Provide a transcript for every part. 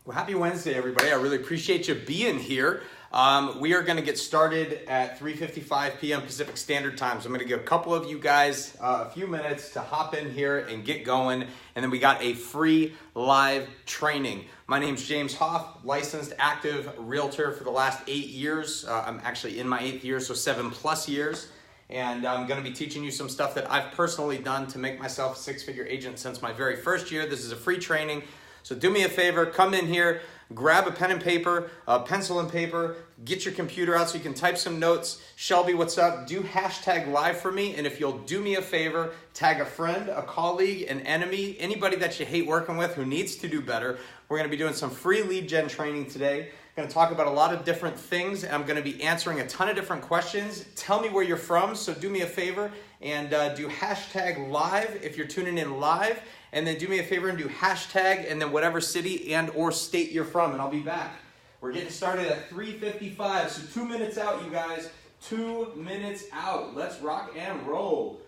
Well, happy Wednesday, everybody. I really appreciate you being here. We are going to get started at 3:55 p.m. Pacific Standard Time. So I'm going to give a couple of you guys a few minutes to hop in here and get going. And then we got a free live training. My name's James Hoff, licensed active realtor for the last 8 years. I'm actually in my 8th year, so 7+ years. And I'm going to be teaching you some stuff that I've personally done to make myself a six-figure agent since my very first year. This is a free training. So do me a favor, come in here, grab a pen and paper, a pencil and paper, get your computer out so you can type some notes. Shelby, what's up? Do hashtag live for me. And if you'll do me a favor, tag a friend, a colleague, an enemy, anybody that you hate working with who needs to do better. We're going to be doing some free lead gen training today. I'm going to talk about a lot of different things. I'm going to be answering a ton of different questions. Tell me where you're from, so do me a favor and do hashtag live if you're tuning in live. And then do me a favor and do hashtag and then whatever city and or state you're from, and I'll be back. We're getting started at 3:55, so 2 minutes out, you guys. 2 minutes out. Let's rock and roll.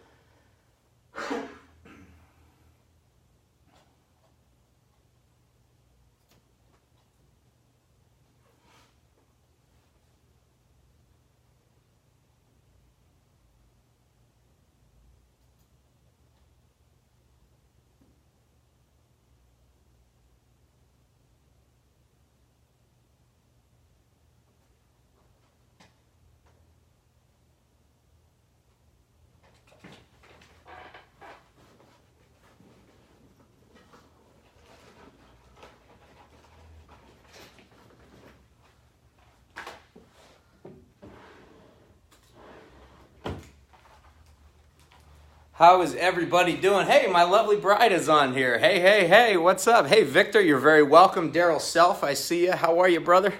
How is everybody doing? Hey, my lovely bride is on here. Hey, what's up? Hey, Victor, you're very welcome. Daryl Self, I see you. How are you, brother?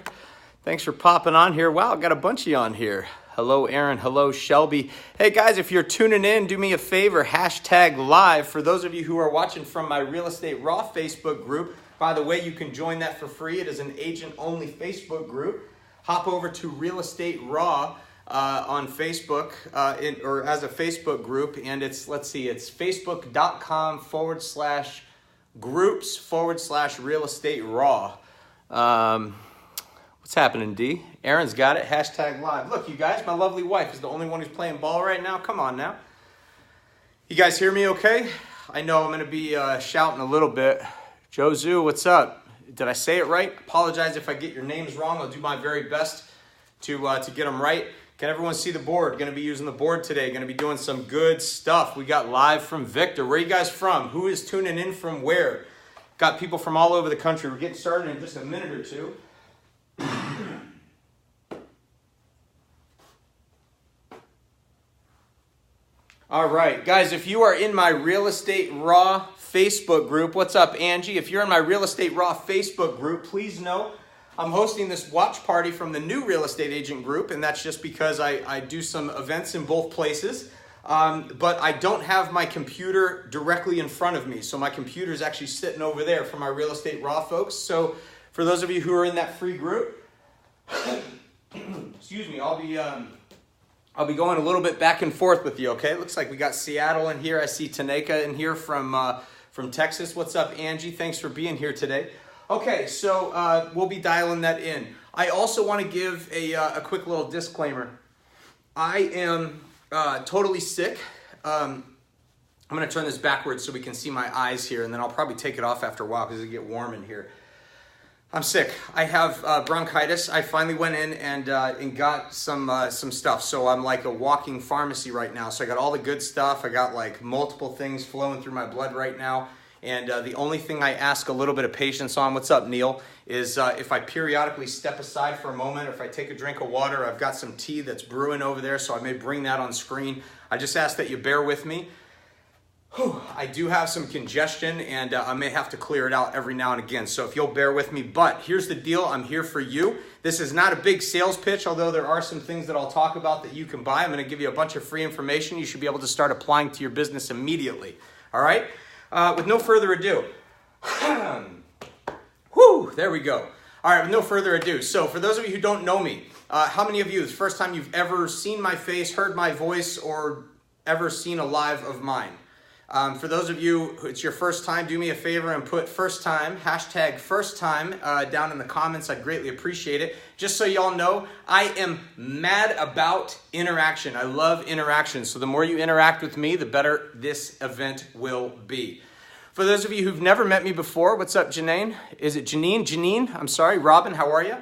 Thanks for popping on here. Wow, got a bunch of you on here. Hello, Aaron. Hello, Shelby. Hey, guys, if you're tuning in, do me a favor, hashtag live. For those of you who are watching from my Real Estate Raw Facebook group, by the way, you can join that for free. It is an agent-only Facebook group. Hop over to Real Estate Raw on Facebook or as a Facebook group, and it's facebook.com/groups/real estate raw. What's happening, D? Aaron's got it. Hashtag live. Look, you guys, my lovely wife is the only one who's playing ball right now. Come on now. You guys hear me okay? I know I'm going to be shouting a little bit. Joe Zoo, what's up? Did I say it right? Apologize if I get your names wrong. I'll do my very best to get them right. Can everyone see the board? Going to be using the board today. Going to be doing some good stuff. We got live from Victor. Where are you guys from? Who is tuning in from where? Got people from all over the country. We're getting started in just a minute or two. All right, guys, if you are in my Real Estate Raw Facebook group, what's up, Angie? If you're in my Real Estate Raw Facebook group, please know I'm hosting this watch party from the new real estate agent group, and that's just because I do some events in both places, but I don't have my computer directly in front of me, so my computer is actually sitting over there for my Real Estate Raw folks. So for those of you who are in that free group, excuse me, I'll be going a little bit back and forth with you, okay? Looks like we got Seattle in here. I see Taneka in here from Texas. What's up, Angie? Thanks for being here today. Okay, so we'll be dialing that in. I also want to give a quick little disclaimer. I am totally sick. I'm going to turn this backwards so we can see my eyes here, and then I'll probably take it off after a while because it get warm in here. I'm sick. I have bronchitis. I finally went in and got some stuff. So I'm like a walking pharmacy right now. So I got all the good stuff. I got like multiple things flowing through my blood right now. And the only thing I ask a little bit of patience on, what's up, Neil, is if I periodically step aside for a moment, or if I take a drink of water. I've got some tea that's brewing over there, so I may bring that on screen. I just ask that you bear with me. I do have some congestion, and I may have to clear it out every now and again, so if you'll bear with me. But here's the deal. I'm here for you. This is not a big sales pitch, although there are some things that I'll talk about that you can buy. I'm going to give you a bunch of free information you should be able to start applying to your business immediately. All right? With no further ado, whew, there we go. All right, with no further ado. So for those of you who don't know me, how many of you, it's the first time you've ever seen my face, heard my voice, or ever seen a live of mine? For those of you who it's your first time, do me a favor and put first time, hashtag first time down in the comments. I'd greatly appreciate it. Just so y'all know, I am mad about interaction. I love interaction. So the more you interact with me, the better this event will be. For those of you who've never met me before, what's up, Janine? Is it Janine? Janine, I'm sorry. Robin, how are you?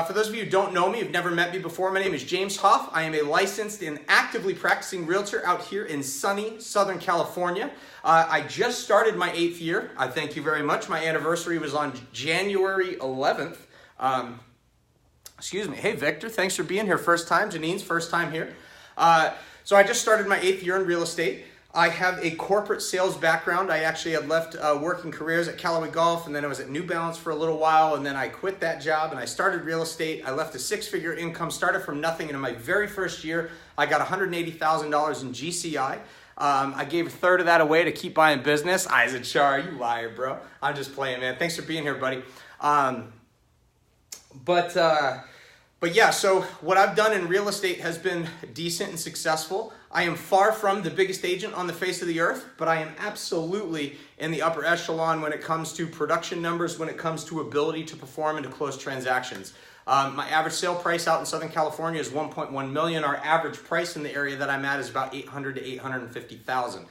For those of you who don't know me, who've never met me before, my name is James Hoff. I am a licensed and actively practicing realtor out here in sunny Southern California. I just started my 8th year. I thank you very much. My anniversary was on January 11th. Excuse me. Hey, Victor, thanks for being here. First time. Janine's first time here. So I just started my 8th year in real estate. I have a corporate sales background. I actually had left working careers at Callaway Golf, and then I was at New Balance for a little while, and then I quit that job and I started real estate. I left a 6-figure income, started from nothing, and in my very first year, I got $180,000 in GCI. I gave a third of that away to keep buying business. Isaac Char, you liar, bro. I'm just playing, man. Thanks for being here, buddy. But yeah, so what I've done in real estate has been decent and successful. I am far from the biggest agent on the face of the earth, but I am absolutely in the upper echelon when it comes to production numbers, when it comes to ability to perform and to close transactions. My average sale price out in Southern California is $1.1 million. Our average price in the area that I'm at is about $800,000 to $850,000.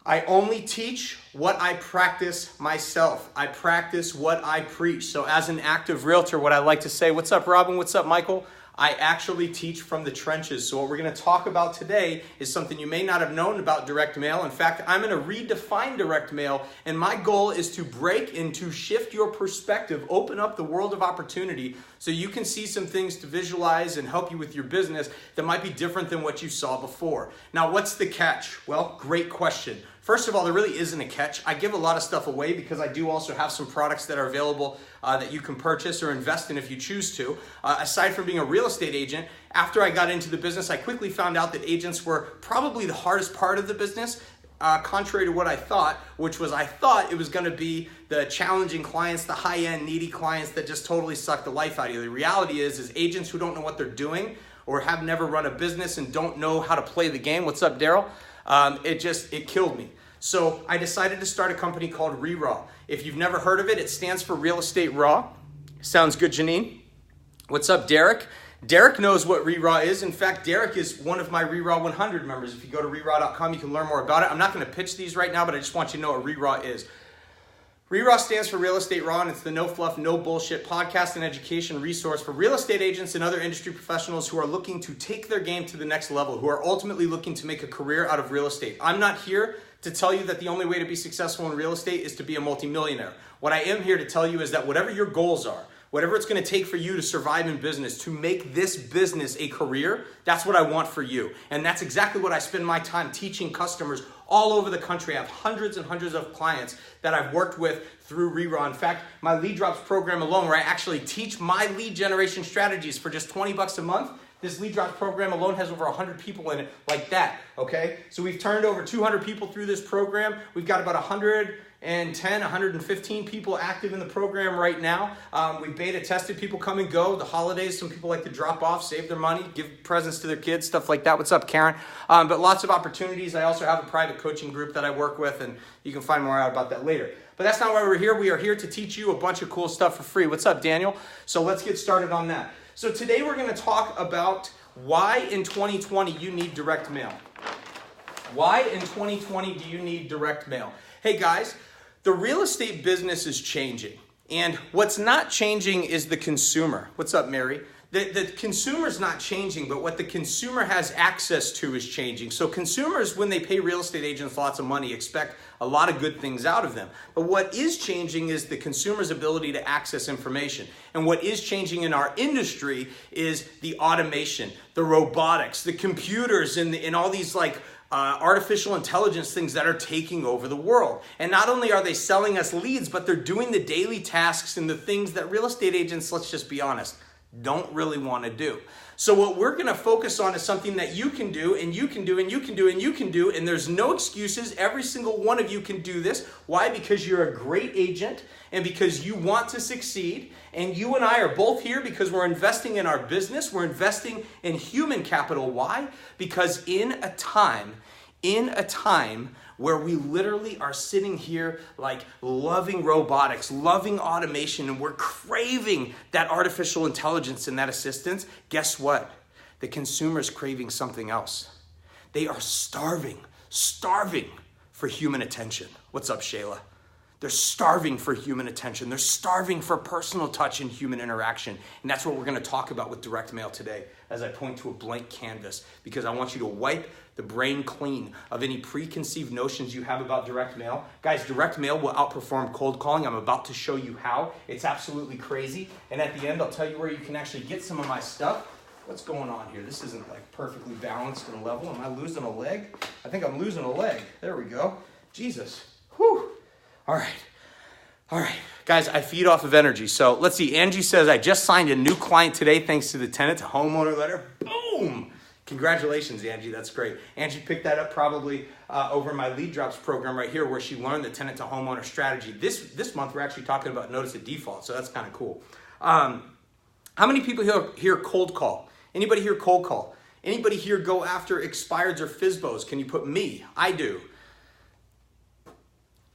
I only teach what I practice myself. I practice what I preach. So as an active realtor, what I like to say, what's up, Robin? What's up, Michael? I actually teach from the trenches. So what we're going to talk about today is something you may not have known about direct mail. In fact, I'm going to redefine direct mail, and my goal is to break and to shift your perspective, open up the world of opportunity so you can see some things to visualize and help you with your business that might be different than what you saw before. Now, what's the catch? Well, great question. First of all, there really isn't a catch. I give a lot of stuff away because I do also have some products that are available that you can purchase or invest in if you choose to. Aside from being a real estate agent, after I got into the business, I quickly found out that agents were probably the hardest part of the business, contrary to what I thought, which was I thought it was going to be the challenging clients, the high-end, needy clients that just totally suck the life out of you. The reality is agents who don't know what they're doing or have never run a business and don't know how to play the game. What's up, Daryl? It killed me. So I decided to start a company called RERAW. If you've never heard of it, it stands for Real Estate Raw. Sounds good, Janine? What's up, Derek? Derek knows what RERAW is. In fact, Derek is one of my RERAW 100 members. If you go to RERAW.com, you can learn more about it. I'm not going to pitch these right now, but I just want you to know what RERAW is. RERAW stands for Real Estate Raw, and it's the no fluff, no bullshit podcast and education resource for real estate agents and other industry professionals who are looking to take their game to the next level, who are ultimately looking to make a career out of real estate. I'm not here to tell you that the only way to be successful in real estate is to be a multimillionaire. What I am here to tell you is that whatever your goals are, whatever it's going to take for you to survive in business, to make this business a career, that's what I want for you. And that's exactly what I spend my time teaching customers all over the country. I have hundreds and hundreds of clients that I've worked with through RERAW. In fact, my lead drops program alone, where I actually teach my lead generation strategies for just $20 a month, this lead drops program alone has over 100 people in it like that, okay? So we've turned over 200 people through this program. We've got about 110, 115 people active in the program right now. We beta tested, people come and go. The holidays, some people like to drop off, save their money, give presents to their kids, stuff like that. What's up, Karen? But lots of opportunities. I also have a private coaching group that I work with, and you can find more out about that later. But that's not why we're here. We are here to teach you a bunch of cool stuff for free. What's up, Daniel? So let's get started on that. So today we're going to talk about why in 2020 you need direct mail. Why in 2020 do you need direct mail? Hey guys, the real estate business is changing. And what's not changing is the consumer. What's up, Mary? The consumer's not changing, but what the consumer has access to is changing. So consumers, when they pay real estate agents lots of money, expect a lot of good things out of them. But what is changing is the consumer's ability to access information. And what is changing in our industry is the automation, the robotics, the computers, and all these artificial intelligence things that are taking over the world. And not only are they selling us leads, but they're doing the daily tasks and the things that real estate agents, let's just be honest, don't really want to do. So what we're going to focus on is something that you can do, and you can do, and you can do, and you can do, and there's no excuses. Every single one of you can do this. Why? Because you're a great agent, and because you want to succeed, and you and I are both here because we're investing in our business. We're investing in human capital. Why? Because in a time in a time where we literally are sitting here like loving robotics, loving automation, and we're craving that artificial intelligence and that assistance, guess what? The consumer's craving something else. They are starving for human attention. What's up, Shayla? They're starving for human attention. They're starving for personal touch and human interaction. And that's what we're going to talk about with direct mail today as I point to a blank canvas, because I want you to wipe the brain clean of any preconceived notions you have about direct mail. Guys, direct mail will outperform cold calling. I'm about to show you how. It's absolutely crazy. And at the end, I'll tell you where you can actually get some of my stuff. What's going on here? This isn't like perfectly balanced and level. Am I losing a leg? I think I'm losing a leg. There we go. Jesus. Whew. All right. Guys, I feed off of energy. So let's see. Angie says, I just signed a new client today thanks to the tenant to homeowner letter. Boom. Congratulations, Angie. That's great. Angie picked that up probably over my lead drops program right here, where she learned the tenant to homeowner strategy. This month, we're actually talking about notice of default. So that's kind of cool. How many people here cold call? Anybody here cold call? Anybody here go after expireds or FSBOs? Can you put me? I do.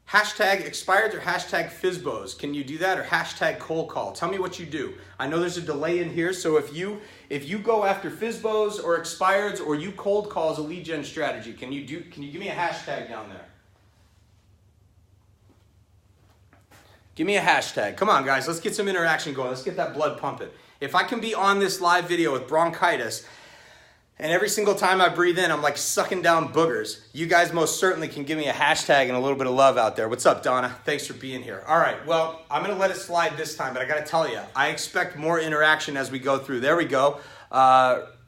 Hashtag expireds or hashtag FSBOs. Can you do that? Or hashtag cold call? Tell me what you do. I know there's a delay in here, so if you go after FSBOs or expireds, or you cold call as a lead gen strategy, can you give me a hashtag down there? Give me a hashtag. Come on, guys. Let's get some interaction going. Let's get that blood pumping. If I can be on this live video with bronchitis, and every single time I breathe in, I'm like sucking down boogers, you guys most certainly can give me a hashtag and a little bit of love out there. What's up, Donna? Thanks for being here. All right, well, I'm going to let it slide this time, but I got to tell you, I expect more interaction as we go through. There we go.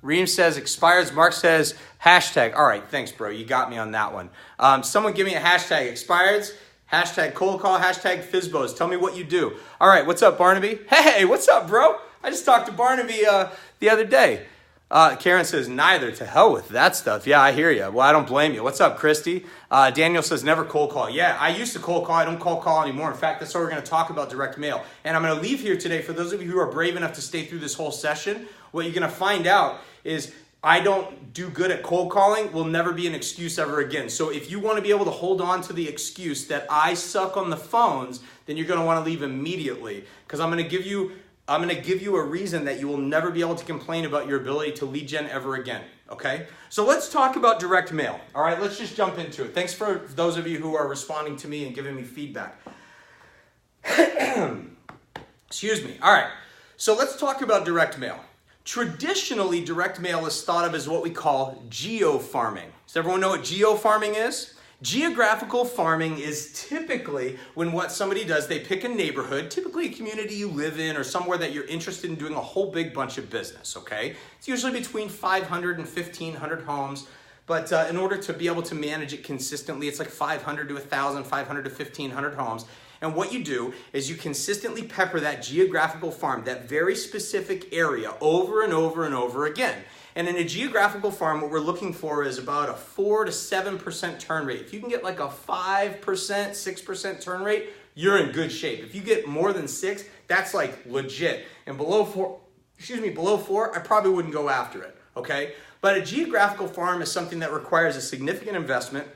Reem says expires. Mark says hashtag. All right, thanks, bro. You got me on that one. Someone give me a hashtag expires, hashtag cold call, hashtag FSBOs. Tell me what you do. All right, what's up, Barnaby? Hey, what's up, bro? I just talked to Barnaby the other day. Karen says, neither. To hell with that stuff. Yeah, I hear you. Well, I don't blame you. What's up, Christy? Daniel says, never cold call. Yeah, I used to cold call. I don't cold call anymore. In fact, that's what we're going to talk about, direct mail. And I'm going to leave here today, for those of you who are brave enough to stay through this whole session, what you're going to find out is I don't do good at cold calling will never be an excuse ever again. So if you want to be able to hold on to the excuse that I suck on the phones, then you're going to want to leave immediately, because I'm going to give you a reason that you will never be able to complain about your ability to lead gen ever again, okay? So let's talk about direct mail, all right? Let's just jump into it. Thanks for those of you who are responding to me and giving me feedback. Excuse me. All right, so let's talk about direct mail. Traditionally, direct mail is thought of as what we call geo-farming. Does everyone know what geo-farming is? Geographical farming is typically when what somebody does, they pick a neighborhood, typically a community you live in or somewhere that you're interested in doing a whole big bunch of business, okay? It's usually between 500 and 1,500 homes, but in order to be able to manage it consistently, it's like 500 to 1,000, 500 to 1,500 homes. And what you do is you consistently pepper that geographical farm, that very specific area, over and over and over again. And in a geographical farm, what we're looking for is about a 4 to 7% turn rate. If you can get like a 5%, 6% turn rate, you're in good shape. If you get more than 6, that's like legit. And below 4, I probably wouldn't go after it, okay? But a geographical farm is something that requires a significant investment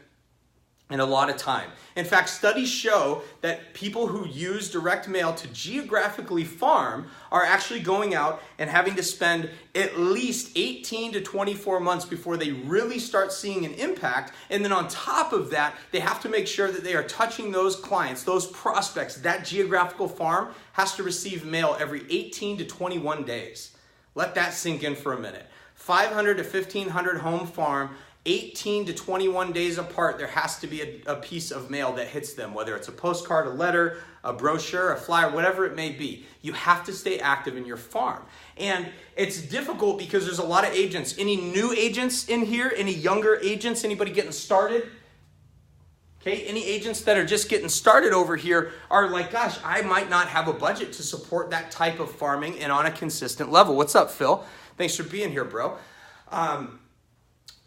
and a lot of time. In fact, studies show that people who use direct mail to geographically farm are actually going out and having to spend at least 18 to 24 months before they really start seeing an impact. And then on top of that, they have to make sure that they are touching those clients, those prospects. That geographical farm has to receive mail every 18 to 21 days. Let that sink in for a minute. 500 to 1,500 home farm, 18 to 21 days apart, there has to be a piece of mail that hits them, whether it's a postcard, a letter, a brochure, a flyer, whatever it may be. You have to stay active in your farm. And it's difficult because there's a lot of agents. Any new agents in here? Any younger agents? Anybody getting started? Okay, any agents that are just getting started over here are like, gosh, I might not have a budget to support that type of farming and on a consistent level. What's up, Phil? Thanks for being here, bro.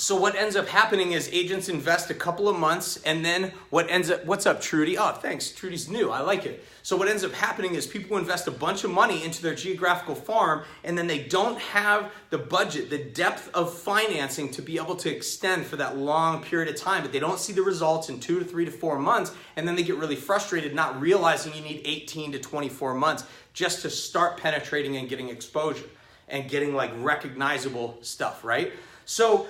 So what ends up happening is agents invest a couple of months, and then what's up, Trudy? Oh, thanks, Trudy's new, I like it. So what ends up happening is people invest a bunch of money into their geographical farm, and then they don't have the budget, the depth of financing to be able to extend for that long period of time, but they don't see the results in 2 to 3 to 4 months, and then they get really frustrated not realizing you need 18 to 24 months just to start penetrating and getting exposure and getting like recognizable stuff, right? So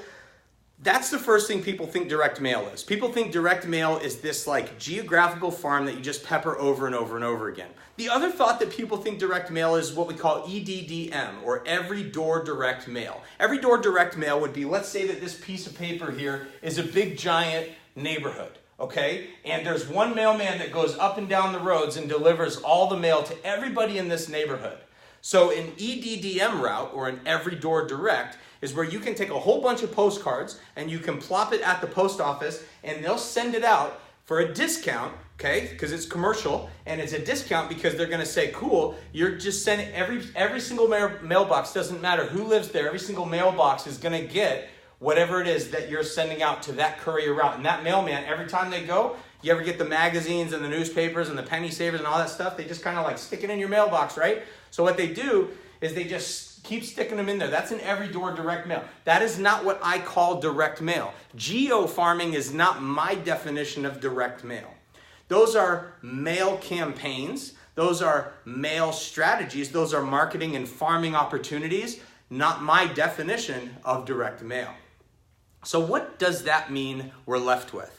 that's the first thing people think direct mail is. People think direct mail is this like geographical farm that you just pepper over and over and over again. The other thought that people think direct mail is what we call EDDM, or every door direct mail. Every door direct mail would be, let's say that this piece of paper here is a big giant neighborhood, okay? And there's one mailman that goes up and down the roads and delivers all the mail to everybody in this neighborhood. So an EDDM route, or an every door direct, is where you can take a whole bunch of postcards and you can plop it at the post office and they'll send it out for a discount, okay? Because it's commercial and it's a discount because they're gonna say, cool, you're just sending every single mailbox, doesn't matter who lives there, every single mailbox is gonna get whatever it is that you're sending out to that courier route. And that mailman, every time they go, you ever get the magazines and the newspapers and the penny savers and all that stuff, they just kind of like stick it in your mailbox, right? So what they do is they just keep sticking them in there. That's an every door direct mail. That is not what I call direct mail. Geo farming is not my definition of direct mail. Those are mail campaigns. Those are mail strategies. Those are marketing and farming opportunities, not my definition of direct mail. So what does that mean we're left with?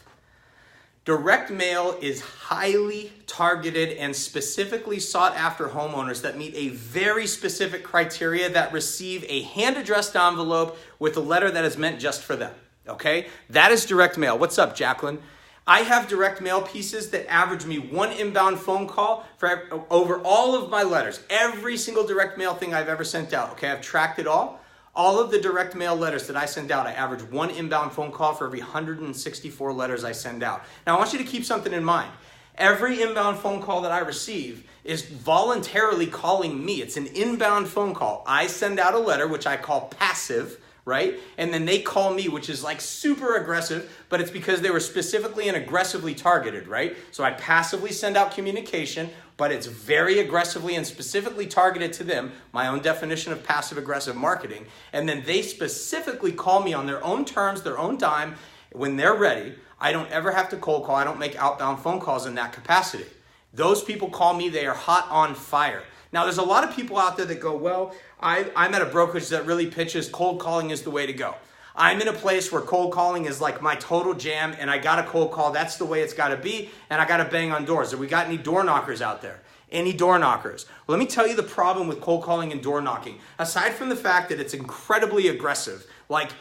Direct mail is highly targeted and specifically sought after homeowners that meet a very specific criteria that receive a hand-addressed envelope with a letter that is meant just for them, okay? That is direct mail. What's up, Jacqueline? I have direct mail pieces that average me 1 inbound phone call for over all of my letters. Every single direct mail thing I've ever sent out, okay? I've tracked it all. All of the direct mail letters that I send out, I average 1 inbound phone call for every 164 letters I send out. Now, I want you to keep something in mind. Every inbound phone call that I receive is voluntarily calling me. It's an inbound phone call. I send out a letter, which I call passive, right? And then they call me, which is like super aggressive, but it's because they were specifically and aggressively targeted, right? So I passively send out communication, but it's very aggressively and specifically targeted to them, my own definition of passive-aggressive marketing. And then they specifically call me on their own terms, their own dime, when they're ready. I don't ever have to cold call. I don't make outbound phone calls in that capacity. Those people call me, they are hot on fire. Now, there's a lot of people out there that go, well, I'm at a brokerage that really pitches cold calling is the way to go. I'm in a place where cold calling is like my total jam, and I got a cold call. That's the way it's got to be, and I got to bang on doors. Have we got any door knockers out there? Any door knockers? Well, let me tell you the problem with cold calling and door knocking. Aside from the fact that it's incredibly aggressive, like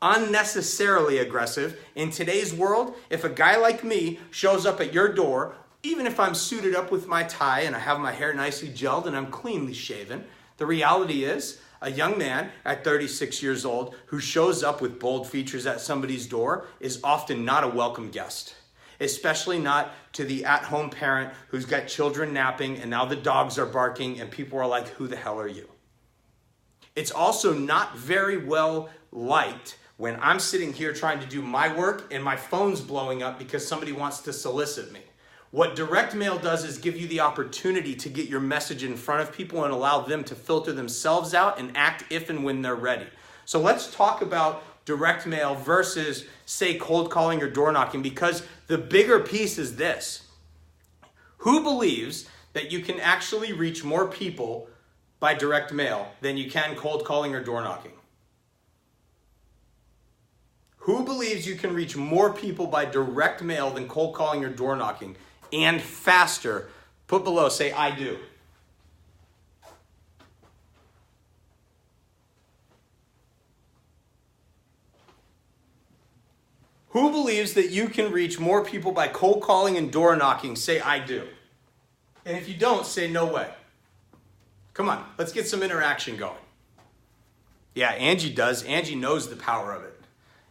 unnecessarily aggressive, in today's world, if a guy like me shows up at your door, even if I'm suited up with my tie and I have my hair nicely gelled and I'm cleanly shaven, the reality is a young man at 36 years old who shows up with bold features at somebody's door is often not a welcome guest, especially not to the at-home parent who's got children napping and now the dogs are barking and people are like, who the hell are you? It's also not very well liked when I'm sitting here trying to do my work and my phone's blowing up because somebody wants to solicit me. What direct mail does is give you the opportunity to get your message in front of people and allow them to filter themselves out and act if and when they're ready. So let's talk about direct mail versus, say, cold calling or door knocking, because the bigger piece is this. Who believes that you can actually reach more people by direct mail than you can cold calling or door knocking? Who believes you can reach more people by direct mail than cold calling or door knocking? And faster? Put below, say, I do. Who believes that you can reach more people by cold calling and door knocking? Say, I do. And if you don't, say, no way. Come on, let's get some interaction going. Yeah, Angie does. Angie knows the power of it.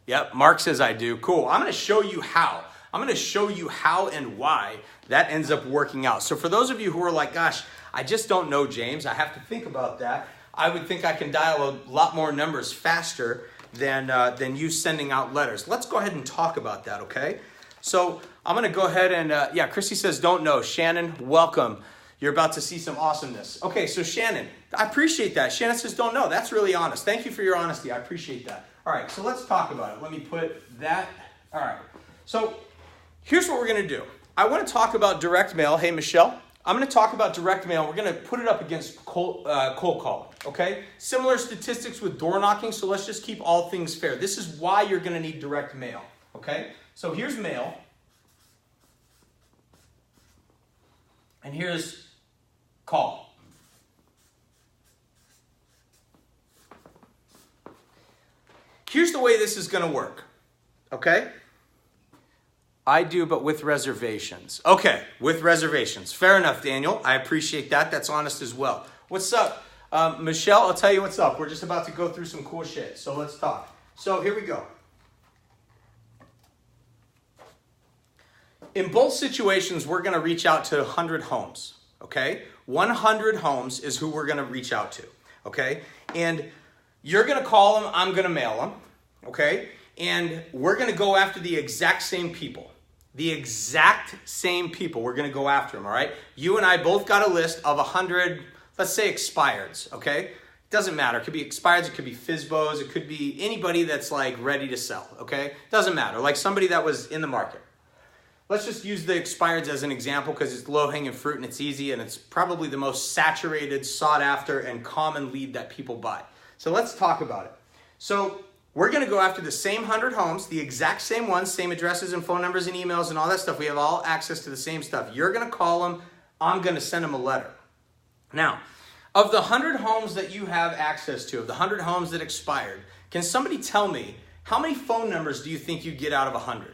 Yep, Mark says, I do. Cool, I'm going to show you how. I'm going to show you how and why that ends up working out. So for those of you who are like, gosh, I just don't know, James, I have to think about that. I would think I can dial a lot more numbers faster. than you sending out letters. Let's go ahead and talk about that, okay? So I'm going to go ahead and, yeah, Christy says, don't know. Shannon, welcome. You're about to see some awesomeness. Okay, so Shannon, I appreciate that. Shannon says, don't know. That's really honest. Thank you for your honesty. I appreciate that. All right, so let's talk about it. Let me put that. All right, so here's what we're going to do. I want to talk about direct mail. Hey, Michelle. I'm going to talk about direct mail. We're going to put it up against cold call, okay? Similar statistics with door knocking, so let's just keep all things fair. This is why you're going to need direct mail, okay? So here's mail. And here's call. Here's the way this is going to work, okay? I do, but with reservations. Okay, with reservations. Fair enough, Daniel. I appreciate that. That's honest as well. What's up? Michelle, I'll tell you what's up. We're just about to go through some cool shit, so let's talk. So here we go. In both situations, we're going to reach out to 100 homes, okay? 100 homes is who we're going to reach out to, okay? And you're going to call them, I'm going to mail them, okay? And we're going to go after the exact same people. The exact same people. We're going to go after them, all right? You and I both got a list of 100, let's say expireds, okay? Doesn't matter. It could be expireds, it could be FSBOs, it could be anybody that's like ready to sell, okay? Doesn't matter. Like somebody that was in the market. Let's just use the expireds as an example because it's low-hanging fruit and it's easy and it's probably the most saturated, sought after, and common lead that people buy. So let's talk about it. So we're going to go after the same 100 homes, the exact same ones, same addresses and phone numbers and emails and all that stuff. We have all access to the same stuff. You're going to call them. I'm going to send them a letter. Now, of the 100 homes that you have access to, of the 100 homes that expired, can somebody tell me how many phone numbers do you think you get out of 100?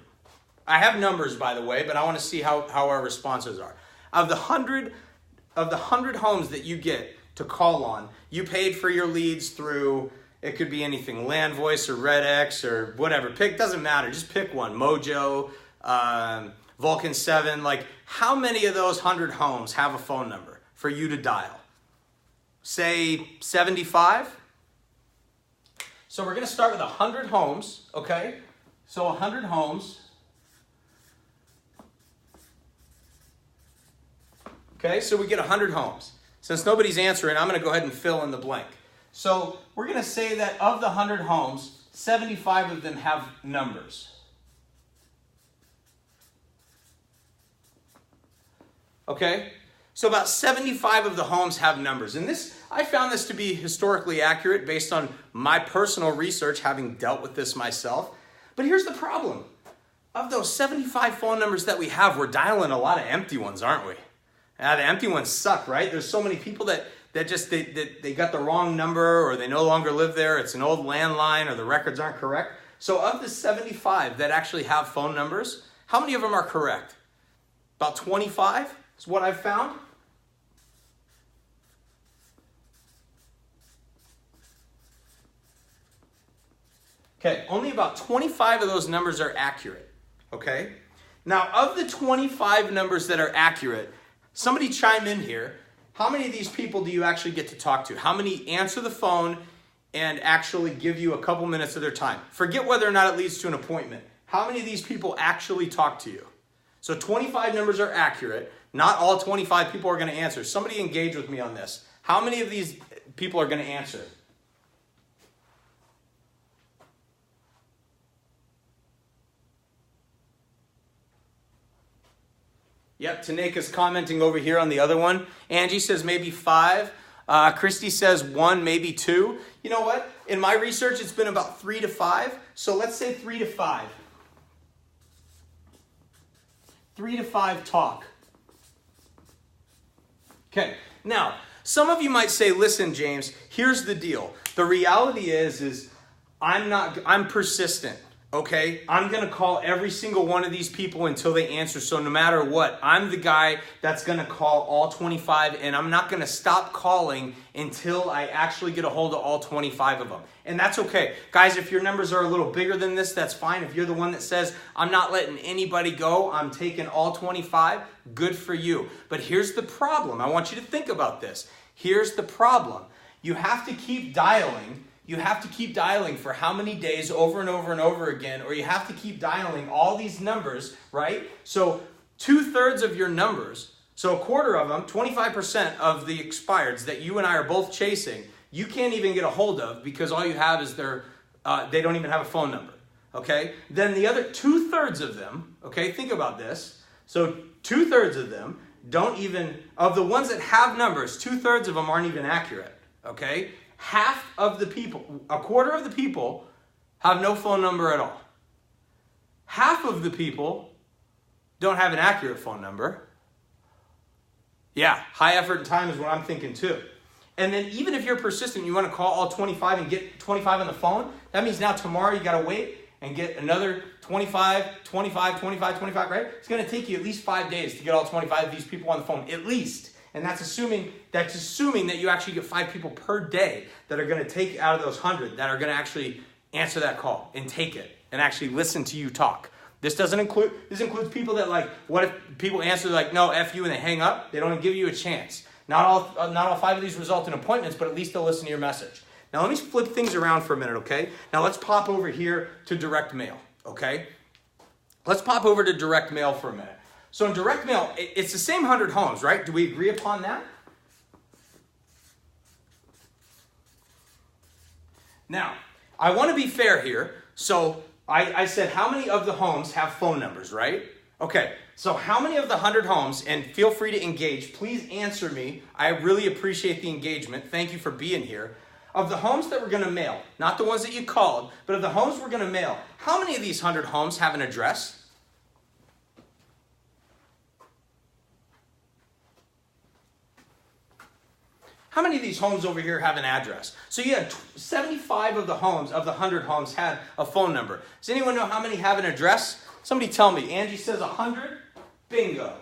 I have numbers, by the way, but I want to see how our responses are. Of the 100 homes that you get to call on, you paid for your leads through... It could be anything, LandVoice or RedX or whatever. Doesn't matter. Just pick one. Mojo, Vulcan 7. Like, how many of those 100 homes have a phone number for you to dial? Say 75? So we're going to start with 100 homes, okay? So 100 homes. Okay, so we get 100 homes. Since nobody's answering, I'm going to go ahead and fill in the blank. So we're going to say that of the 100 homes, 75 of them have numbers. Okay? So about 75 of the homes have numbers. And I found this to be historically accurate based on my personal research, having dealt with this myself. But here's the problem. Of those 75 phone numbers that we have, we're dialing a lot of empty ones, aren't we? The empty ones suck, right? There's so many people that just they got the wrong number or they no longer live there. It's an old landline or the records aren't correct. So of the 75 that actually have phone numbers, how many of them are correct? About 25 is what I've found. Okay, only about 25 of those numbers are accurate, okay? Now, of the 25 numbers that are accurate, somebody chime in here. How many of these people do you actually get to talk to? How many answer the phone and actually give you a couple minutes of their time? Forget whether or not it leads to an appointment. How many of these people actually talk to you? So 25 numbers are accurate. Not all 25 people are going to answer. Somebody engage with me on this. How many of these people are going to answer? Yep, Taneka's commenting over here on the other one. Angie says maybe 5. Christy says 1, maybe 2. You know what? In my research, it's been about 3 to 5. So let's say 3 to 5. 3 to 5 talk. Okay, now, some of you might say, listen, James, here's the deal. The reality is I'm persistent. Okay, I'm going to call every single one of these people until they answer. So no matter what, I'm the guy that's going to call all 25, and I'm not going to stop calling until I actually get a hold of all 25 of them. And that's okay. Guys, if your numbers are a little bigger than this, that's fine. If you're the one that says, I'm not letting anybody go, I'm taking all 25, good for you. But here's the problem. I want you to think about this. Here's the problem. You have to keep dialing. you have to keep dialing for how many days over and over and over again, or you have to keep dialing all these numbers, right? So 2/3 of your numbers, so a quarter of them, 25% of the expireds that you and I are both chasing, you can't even get a hold of because all you have is they don't even have a phone number, okay? Then the other 2/3 of them, okay, think about this. So 2/3 of them don't even, of the ones that have numbers, 2/3 of them aren't even accurate, okay? Half of the people, a quarter of the people have no phone number at all. Half of the people don't have an accurate phone number. Yeah, high effort and time is what I'm thinking too. And then even if you're persistent, you want to call all 25 and get 25 on the phone, that means now tomorrow you got to wait and get another 25, 25, 25, 25, right? It's going to take you at least 5 days to get all 25 of these people on the phone, at least. And that's assuming that you actually get 5 people per day that are going to take out of those 100 that are going to actually answer that call and take it and actually listen to you talk. This includes people that, like, what if people answer like, no, F you, and they hang up? They don't even give you a chance. Not all 5 of these result in appointments, but at least they'll listen to your message. Now let me flip things around for a minute, okay? Now let's pop over here to direct mail, okay? Let's pop over to direct mail for a minute. So in direct mail, it's the same 100 homes, right? Do we agree upon that? Now, I want to be fair here. So I said how many of the homes have phone numbers, right? Okay, so how many of the 100 homes, and feel free to engage, please answer me. I really appreciate the engagement. Thank you for being here. Of the homes that we're going to mail, not the ones that you called, but of the homes we're going to mail, how many of these 100 homes have an address? How many of these homes over here have an address? So you had 75 of the homes, of the 100 homes, had a phone number. Does anyone know how many have an address? Somebody tell me. Angie says 100. Bingo.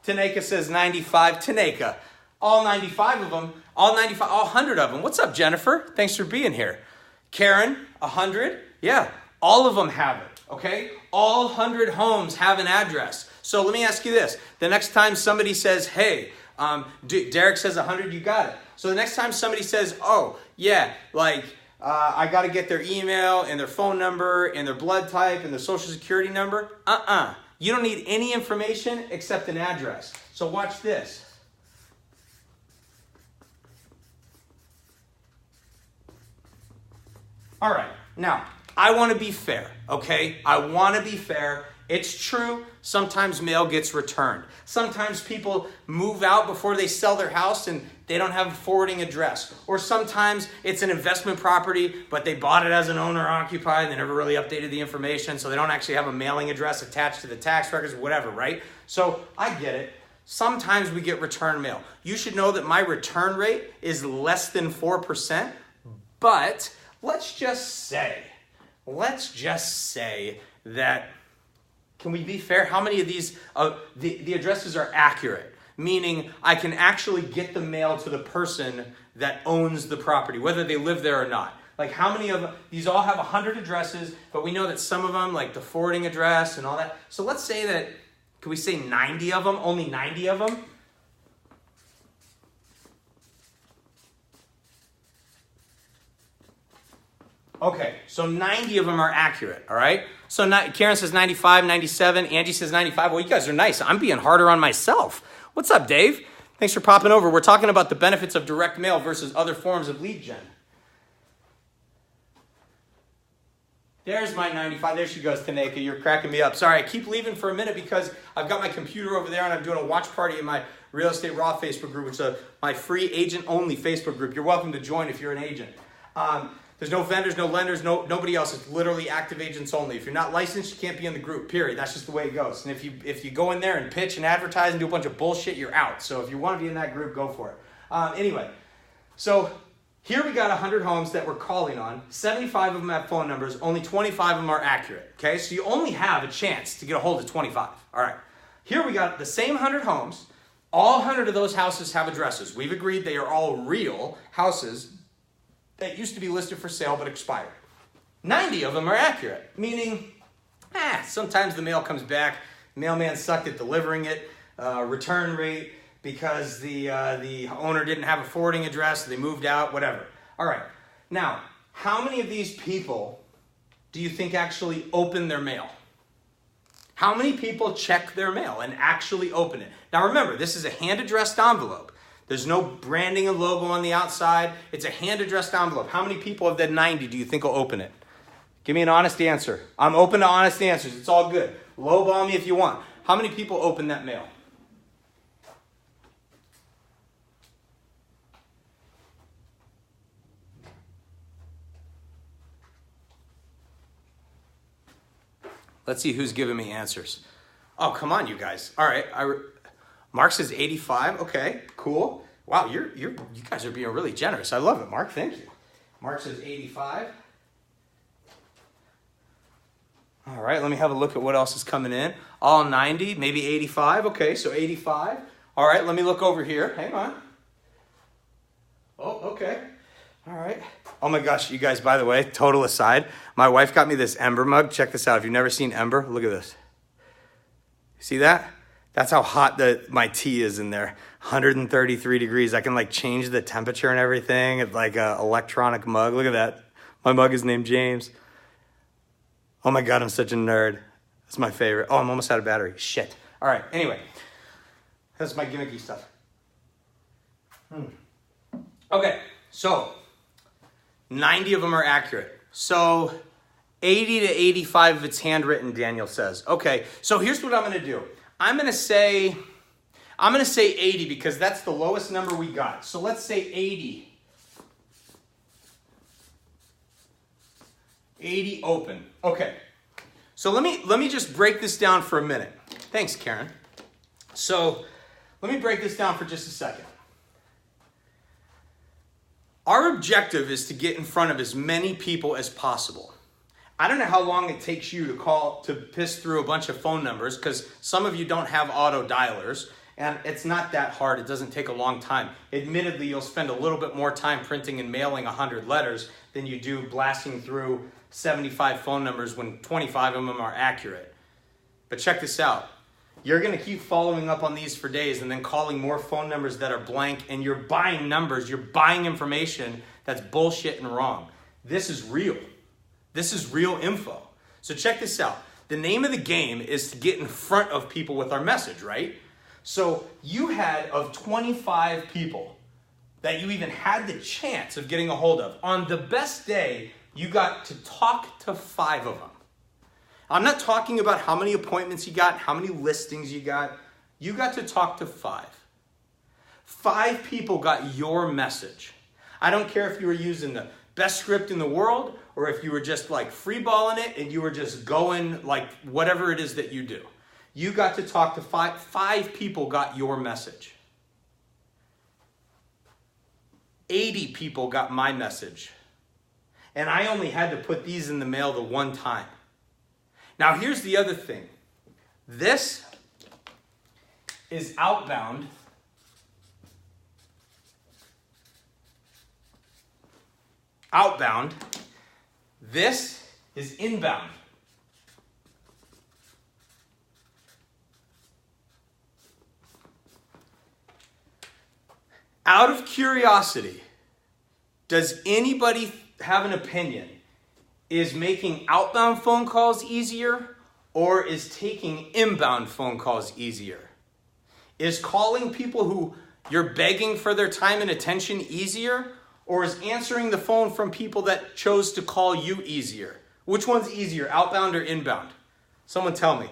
Tanaka says 95. Tanaka. All 95 of them, all 100 of them. What's up, Jennifer? Thanks for being here. Karen, 100. Yeah, all of them have it, okay? All 100 homes have an address. So let me ask you this. The next time somebody says, hey, Derek says 100, you got it. So the next time somebody says, oh, yeah, like, I got to get their email and their phone number and their blood type and their social security number. You don't need any information except an address. So watch this. All right, now, I want to be fair, okay? I want to be fair. It's true, sometimes mail gets returned. Sometimes people move out before they sell their house and they don't have a forwarding address. Or sometimes it's an investment property, but they bought it as an owner-occupied and they never really updated the information, so they don't actually have a mailing address attached to the tax records, whatever, right? So I get it. Sometimes we get return mail. You should know that my return rate is less than 4%, but let's just say that, can we be fair? How many of these, the addresses are accurate? Meaning I can actually get the mail to the person that owns the property, whether they live there or not. Like how many of these all have 100 addresses, but we know that some of them, like the forwarding address and all that. So let's say that, can we say 90 of them, only 90 of them? Okay, so 90 of them are accurate, all right? So Karen says 95, 97, Angie says 95. Well, you guys are nice. I'm being harder on myself. What's up, Dave? Thanks for popping over. We're talking about the benefits of direct mail versus other forms of lead gen. There's my 95. There she goes, Tanaka. You're cracking me up. Sorry, I keep leaving for a minute because I've got my computer over there and I'm doing a watch party in my Real Estate Raw Facebook group, which is my free agent-only Facebook group. You're welcome to join if you're an agent. There's no vendors, no lenders, nobody else. It's literally active agents only. If you're not licensed, you can't be in the group, period. That's just the way it goes. And if you go in there and pitch and advertise and do a bunch of bullshit, you're out. So if you want to be in that group, go for it. Anyway, so here we got 100 homes that we're calling on. 75 of them have phone numbers. Only 25 of them are accurate. Okay, so you only have a chance to get a hold of 25. All right, here we got the same 100 homes. All 100 of those houses have addresses. We've agreed they are all real houses that used to be listed for sale but expired. 90 of them are accurate, meaning sometimes the mail comes back, mailman sucked at delivering it, return rate because the owner didn't have a forwarding address, so they moved out, whatever. All right, Now, how many of these people do you think actually open their mail? How many people check their mail and actually open it? Now remember, this is a hand-addressed envelope. There's no branding and logo on the outside. It's a hand-addressed envelope. How many people of the 90 do you think will open it? Give me an honest answer. I'm open to honest answers. It's all good. Lowball me if you want. How many people open that mail? Let's see who's giving me answers. Oh, come on, you guys. All right. Mark says 85. Okay, cool. Wow, you guys are being really generous. I love it, Mark. Thank you. Mark says 85. All right, let me have a look at what else is coming in. All 90, maybe 85. Okay, so 85. All right, let me look over here. Hang on. Oh, okay. All right. Oh my gosh, you guys, by the way, total aside, my wife got me this Ember mug. Check this out. If you've never seen Ember, look at this. See that? That's how hot my tea is in there. 133 degrees. I can like change the temperature and everything. It's like an electronic mug. Look at that. My mug is named James. Oh my God, I'm such a nerd. That's my favorite. Oh, I'm almost out of battery. Shit. All right, anyway. That's my gimmicky stuff. Okay, so 90 of them are accurate. So 80 to 85 if it's handwritten, Daniel says. Okay, so here's what I'm gonna do. I'm gonna say 80 because that's the lowest number we got. So let's say 80. 80 open. Okay. So let me just break this down for a minute. Thanks, Karen. So let me break this down for just a second. Our objective is to get in front of as many people as possible. I don't know how long it takes you to piss through a bunch of phone numbers because some of you don't have auto dialers and it's not that hard. It doesn't take a long time. Admittedly, you'll spend a little bit more time printing and mailing 100 letters than you do blasting through 75 phone numbers when 25 of them are accurate. But check this out. You're going to keep following up on these for days and then calling more phone numbers that are blank, and you're buying numbers, you're buying information that's bullshit and wrong. This is real. This is real info. So check this out. The name of the game is to get in front of people with our message, right? So you had, of 25 people that you even had the chance of getting a hold of, on the best day, you got to talk to 5 of them. I'm not talking about how many appointments you got, how many listings you got. You got to talk to 5. 5 people got your message. I don't care if you were using the best script in the world or if you were just like freeballing it and you were just going like whatever it is that you do. You got to talk to 5. 5 people got your message. 80 people got my message. And I only had to put these in the mail the one time. Now, here's the other thing. This is outbound. Outbound. This is inbound. Out of curiosity, does anybody have an opinion? Is making outbound phone calls easier or is taking inbound phone calls easier? Is calling people who you're begging for their time and attention easier, or is answering the phone from people that chose to call you easier? Which one's easier, outbound or inbound? Someone tell me.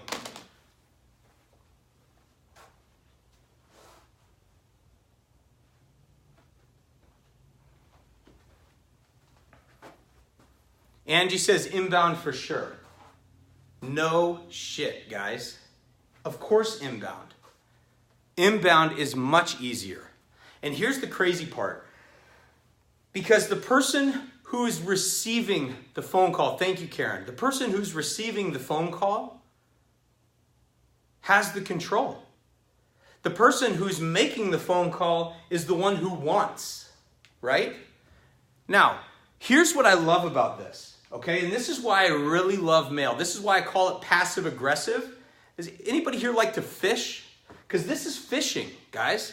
Angie says inbound for sure. No shit, guys. Of course inbound. Inbound is much easier. And here's the crazy part. Because the person who is receiving the phone call, thank you, Karen, the person who's receiving the phone call has the control. The person who's making the phone call is the one who wants, right? Now, here's what I love about this. Okay, and this is why I really love mail. This is why I call it passive aggressive. Does anybody here like to fish? Because this is fishing, guys.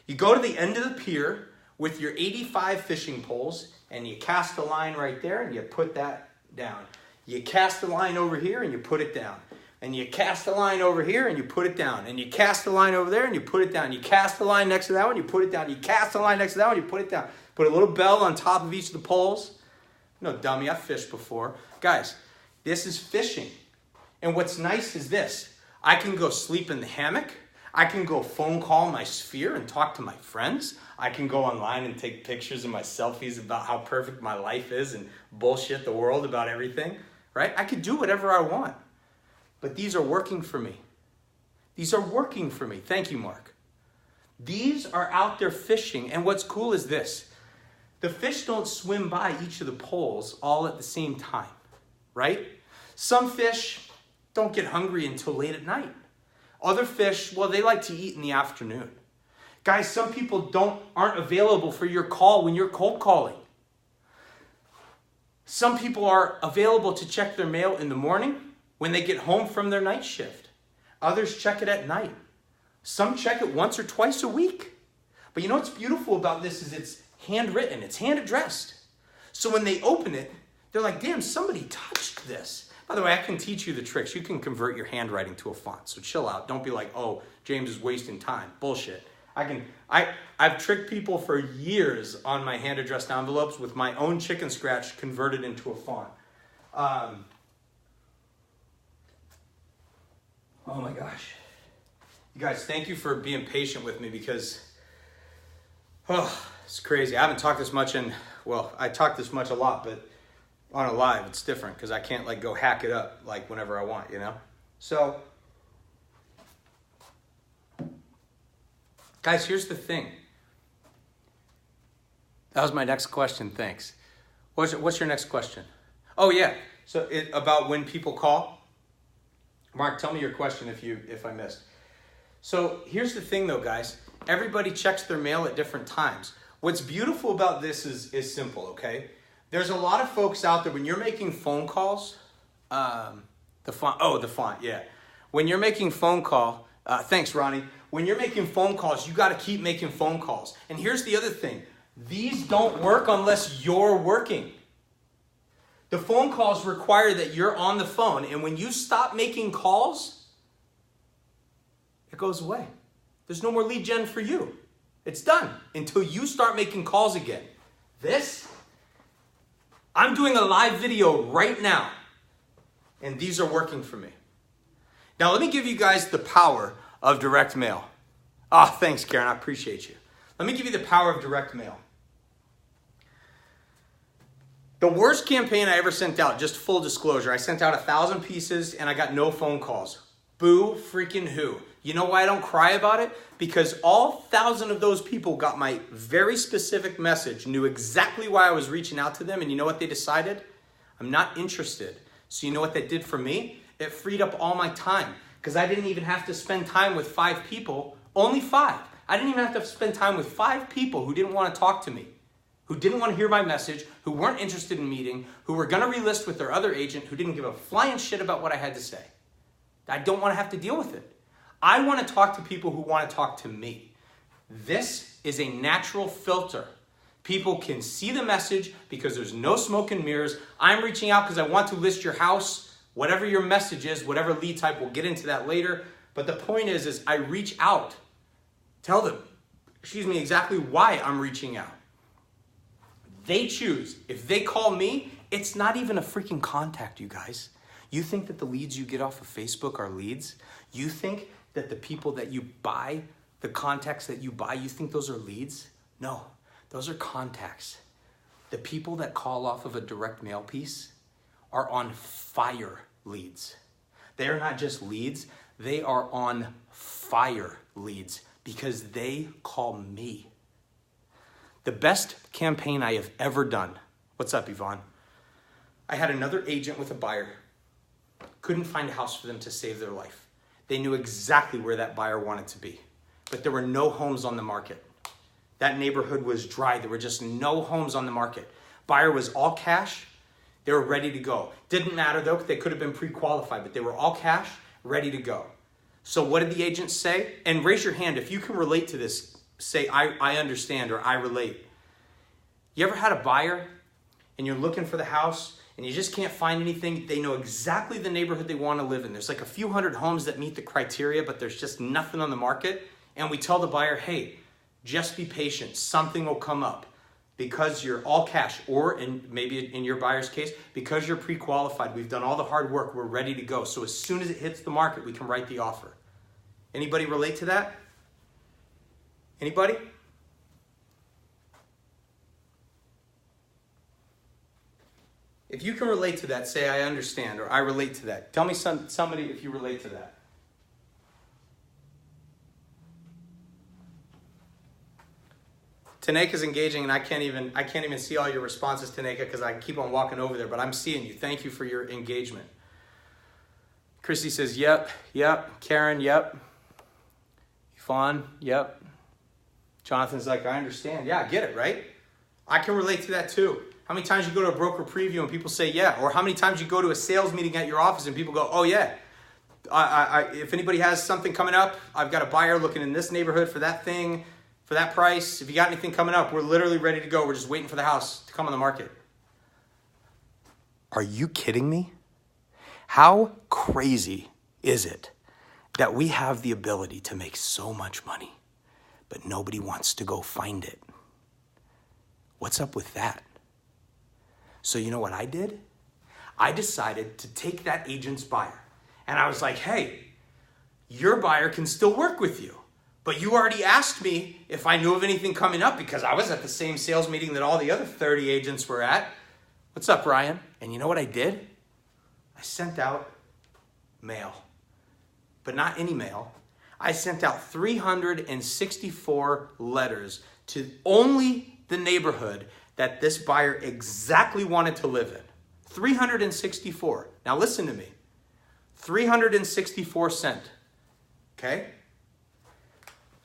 You go to the end of the pier with your 85 fishing poles, and you cast a line right there and you put that down. You cast a line over here and you put it down. And you cast a line over here and you put it down. And you cast a line over there and you put it down. You cast a line next to that one, you put it down. You cast a line next to that one, you put it down. Put a little bell on top of each of the poles. No dummy, I've fished before. Guys, this is fishing. And what's nice is this. I can go sleep in the hammock. I can go phone call my sphere and talk to my friends. I can go online and take pictures of my selfies about how perfect my life is and bullshit the world about everything, right? I could do whatever I want. But these are working for me. These are working for me. Thank you, Mark. These are out there fishing. And what's cool is this. The fish don't swim by each of the poles all at the same time, right? Some fish don't get hungry until late at night. Other fish, well, they like to eat in the afternoon. Guys, some people aren't available for your call when you're cold calling. Some people are available to check their mail in the morning when they get home from their night shift. Others check it at night. Some check it once or twice a week. But you know what's beautiful about this is it's handwritten, it's hand addressed. So when they open it, they're like, damn, somebody touched this. By the way, I can teach you the tricks. You can convert your handwriting to a font, so chill out. Don't be like, oh, James is wasting time. Bullshit. I've tricked people for years on my hand addressed envelopes with my own chicken scratch converted into a font. Oh my gosh. You guys, thank you for being patient with me because, it's crazy. I haven't talked this much I talk this much a lot, but on a live, it's different because I can't go hack it up whenever I want, you know? So, guys, here's the thing. That was my next question, thanks. What's your next question? Oh yeah, so about when people call? Mark, tell me your question if I missed. So here's the thing though, guys. Everybody checks their mail at different times. What's beautiful about this is simple, okay? There's a lot of folks out there, when you're making phone calls, the font, yeah. When you're making phone call, thanks, Ronnie. When you're making phone calls, you got to keep making phone calls. And here's the other thing. These don't work unless you're working. The phone calls require that you're on the phone. And when you stop making calls, it goes away. There's no more lead gen for you. It's done until you start making calls again. I'm doing a live video right now, and these are working for me. Now, let me give you guys the power of direct mail. Thanks, Karen. I appreciate you. Let me give you the power of direct mail. The worst campaign I ever sent out, just full disclosure, I sent out 1,000 pieces, and I got no phone calls. Boo freaking who. You know why I don't cry about it? Because all 1,000 of those people got my very specific message, knew exactly why I was reaching out to them, and you know what they decided? I'm not interested. So you know what that did for me? It freed up all my time, because I didn't even have to spend time with 5 people, only 5. I didn't even have to spend time with 5 people who didn't want to talk to me, who didn't want to hear my message, who weren't interested in meeting, who were going to relist with their other agent, who didn't give a flying shit about what I had to say. I don't want to have to deal with it. I want to talk to people who want to talk to me. This is a natural filter. People can see the message because there's no smoke and mirrors. I'm reaching out because I want to list your house, whatever your message is, whatever lead type, we'll get into that later. But the point is I reach out. Tell them, exactly why I'm reaching out. They choose. If they call me, it's not even a freaking contact, you guys. You think that the leads you get off of Facebook are leads? You think that the people that you buy, the contacts that you buy, you think those are leads? No, those are contacts. The people that call off of a direct mail piece are on fire leads. They are not just leads, they are on fire leads because they call me. The best campaign I have ever done. What's up, Yvonne? I had another agent with a buyer. Couldn't find a house for them to save their life. They knew exactly where that buyer wanted to be, but there were no homes on the market. That neighborhood was dry. There were just no homes on the market. Buyer was all cash. They were ready to go. Didn't matter though, they could have been pre-qualified, but they were all cash, ready to go. So what did the agent say? And raise your hand if you can relate to this. Say, I understand or I relate. You ever had a buyer and you're looking for the house and you just can't find anything? They know exactly the neighborhood they want to live in. There's like a few hundred homes that meet the criteria, but there's just nothing on the market. And we tell the buyer, hey, just be patient. Something will come up. Because you're all cash, or maybe in your buyer's case, because you're pre-qualified, we've done all the hard work, we're ready to go. So as soon as it hits the market, we can write the offer. Anybody relate to that? Anybody? If you can relate to that, say I understand, or I relate to that. Tell me somebody if you relate to that. Taneka's engaging, and I can't even see all your responses, Taneka, because I keep on walking over there, but I'm seeing you. Thank you for your engagement. Christy says, yep. Karen, yep. Yvonne, yep. Jonathan's like, I understand. Yeah, I get it, right? I can relate to that too. How many times you go to a broker preview and people say, yeah, or how many times you go to a sales meeting at your office and people go, oh yeah. If anybody has something coming up, I've got a buyer looking in this neighborhood for that thing, for that price. If you got anything coming up, we're literally ready to go. We're just waiting for the house to come on the market. Are you kidding me? How crazy is it that we have the ability to make so much money, but nobody wants to go find it? What's up with that? So you know what I did? I decided to take that agent's buyer. And I was like, hey, your buyer can still work with you. But you already asked me if I knew of anything coming up because I was at the same sales meeting that all the other 30 agents were at. What's up, Ryan? And you know what I did? I sent out mail, but not any mail. I sent out 364 letters to only the neighborhood that this buyer exactly wanted to live in. 364. Now listen to me. 364 sent. Okay?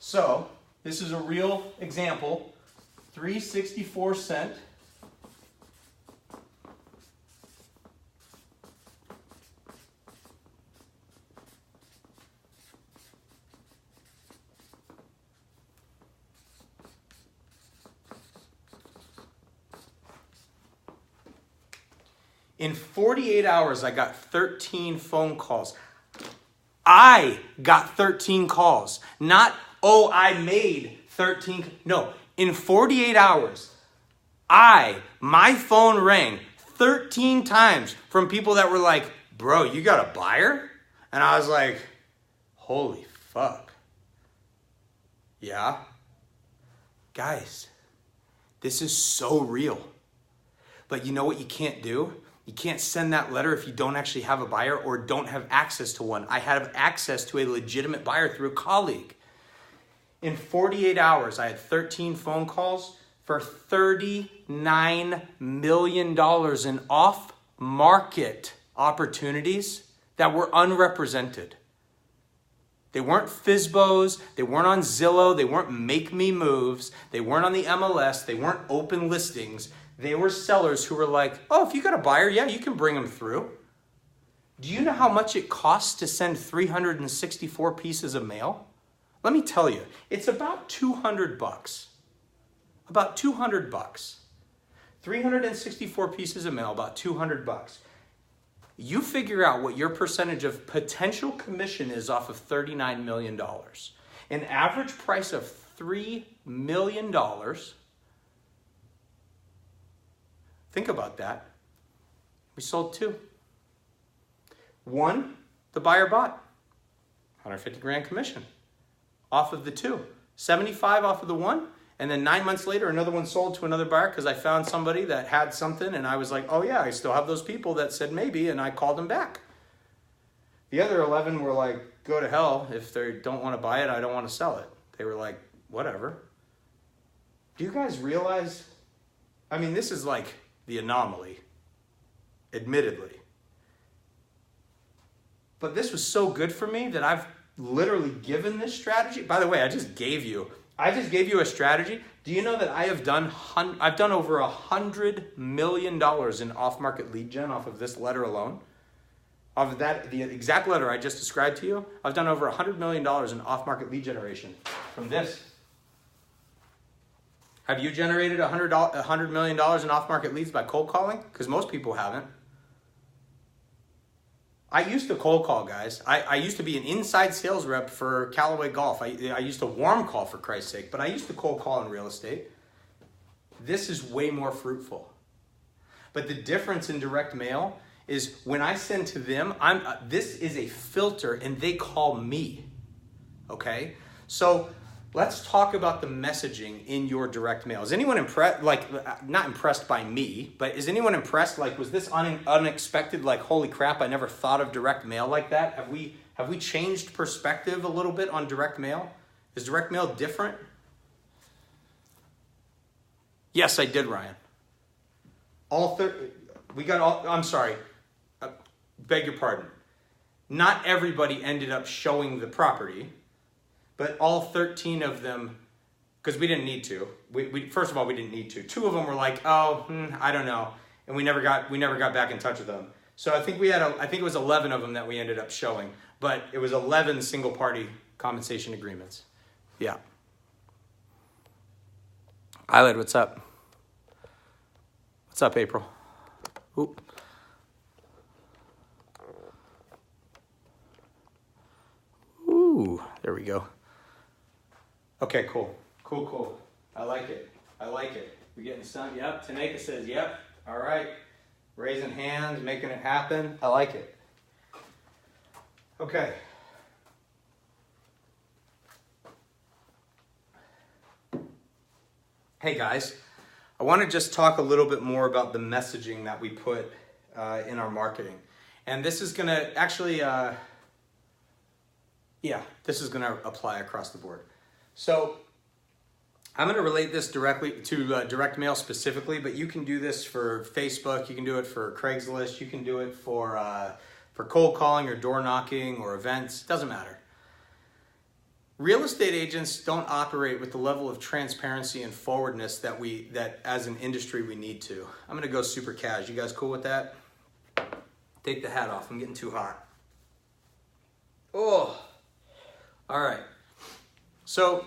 So, this is a real example. 364 sent. In 48 hours, I got 13 phone calls. I got 13 calls. Not, oh, I made 13. No, in 48 hours, my phone rang 13 times from people that were like, bro, you got a buyer? And I was like, holy fuck. Yeah. Guys, this is so real. But you know what you can't do? You can't send that letter if you don't actually have a buyer or don't have access to one. I have access to a legitimate buyer through a colleague. In 48 hours, I had 13 phone calls for $39 million in off-market opportunities that were unrepresented. They weren't FSBOs, they weren't on Zillow, they weren't Make Me Moves, they weren't on the MLS, they weren't open listings. They were sellers who were like, oh, if you got a buyer, yeah, you can bring them through. Do you know how much it costs to send 364 pieces of mail? Let me tell you, it's about $200. About $200. 364 pieces of mail, about $200. You figure out what your percentage of potential commission is off of $39 million. An average price of $3 million. Think about that. We sold 2. 1, the buyer bought. 150 grand commission off of the 2. 75 off of the 1. And then 9 months later, another one sold to another buyer because I found somebody that had something and I was like, oh yeah, I still have those people that said maybe, and I called them back. The other 11 were like, go to hell. If they don't want to buy it, I don't want to sell it. They were like, whatever. Do you guys realize? I mean, this is like the anomaly, admittedly. But this was so good for me that I've literally given this strategy. By the way, I just gave you a strategy. Do you know that I've done over $100 million in off-market lead gen off of this letter alone? Off of that, the exact letter I just described to you, I've done over $100 million in off-market lead generation from this. Have you generated $100 million in off-market leads by cold calling? Because most people haven't. I used to cold call, guys. I used to be an inside sales rep for Callaway Golf. I used to warm call, for Christ's sake, but I used to cold call in real estate. This is way more fruitful. But the difference in direct mail is when I send to them, this is a filter and they call me, okay? So let's talk about the messaging in your direct mail. Is anyone impressed, not impressed by me, but is anyone impressed, was this unexpected, holy crap, I never thought of direct mail like that? Have we changed perspective a little bit on direct mail? Is direct mail different? Yes, I did, Ryan. I'm sorry, beg your pardon. Not everybody ended up showing the property, but all 13 of them, because we didn't need to. First of all, we didn't need to. 2 of them were like, I don't know, and we never got back in touch with them. So I think it was 11 of them that we ended up showing, but it was 11 single party compensation agreements. Yeah. Eyelid, what's up? What's up, April? Oop. Ooh, there we go. Okay, cool. Cool. I like it. We getting some? Yep. Tanaka says, yep. All right. Raising hands, making it happen. I like it. Okay. Hey, guys. I want to just talk a little bit more about the messaging that we put in our marketing. And this is going to actually, this is going to apply across the board. So I'm going to relate this directly to direct mail specifically, but you can do this for Facebook, you can do it for Craigslist, you can do it for cold calling or door knocking or events, doesn't matter. Real estate agents don't operate with the level of transparency and forwardness that as an industry we need to. I'm gonna go super cash. You guys cool with that? Take the hat off, I'm getting too hot. Oh, all right. So,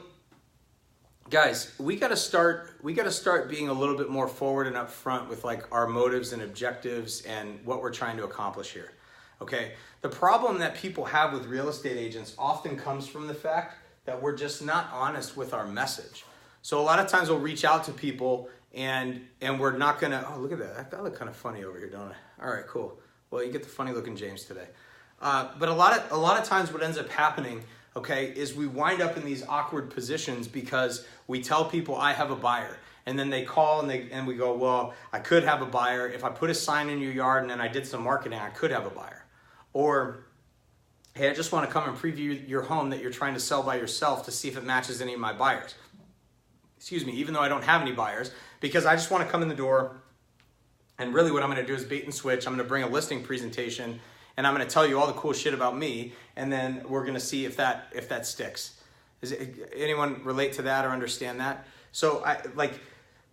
guys, we gotta start being a little bit more forward and upfront with our motives and objectives and what we're trying to accomplish here. Okay, the problem that people have with real estate agents often comes from the fact that we're just not honest with our message. So a lot of times we'll reach out to people and we're not gonna, oh, look at that. I look kind of funny over here, don't I? All right, cool. Well, you get the funny looking James today. But a lot of times what ends up happening, okay, is we wind up in these awkward positions because we tell people I have a buyer. And then they call and we go, well, I could have a buyer. If I put a sign in your yard and then I did some marketing, I could have a buyer. Or, hey, I just want to come and preview your home that you're trying to sell by yourself to see if it matches any of my buyers. Excuse me, even though I don't have any buyers, because I just want to come in the door, and really what I'm going to do is bait and switch. I'm going to bring a listing presentation, and I'm going to tell you all the cool shit about me, and then we're going to see if that sticks. Anyone relate to that or understand that? So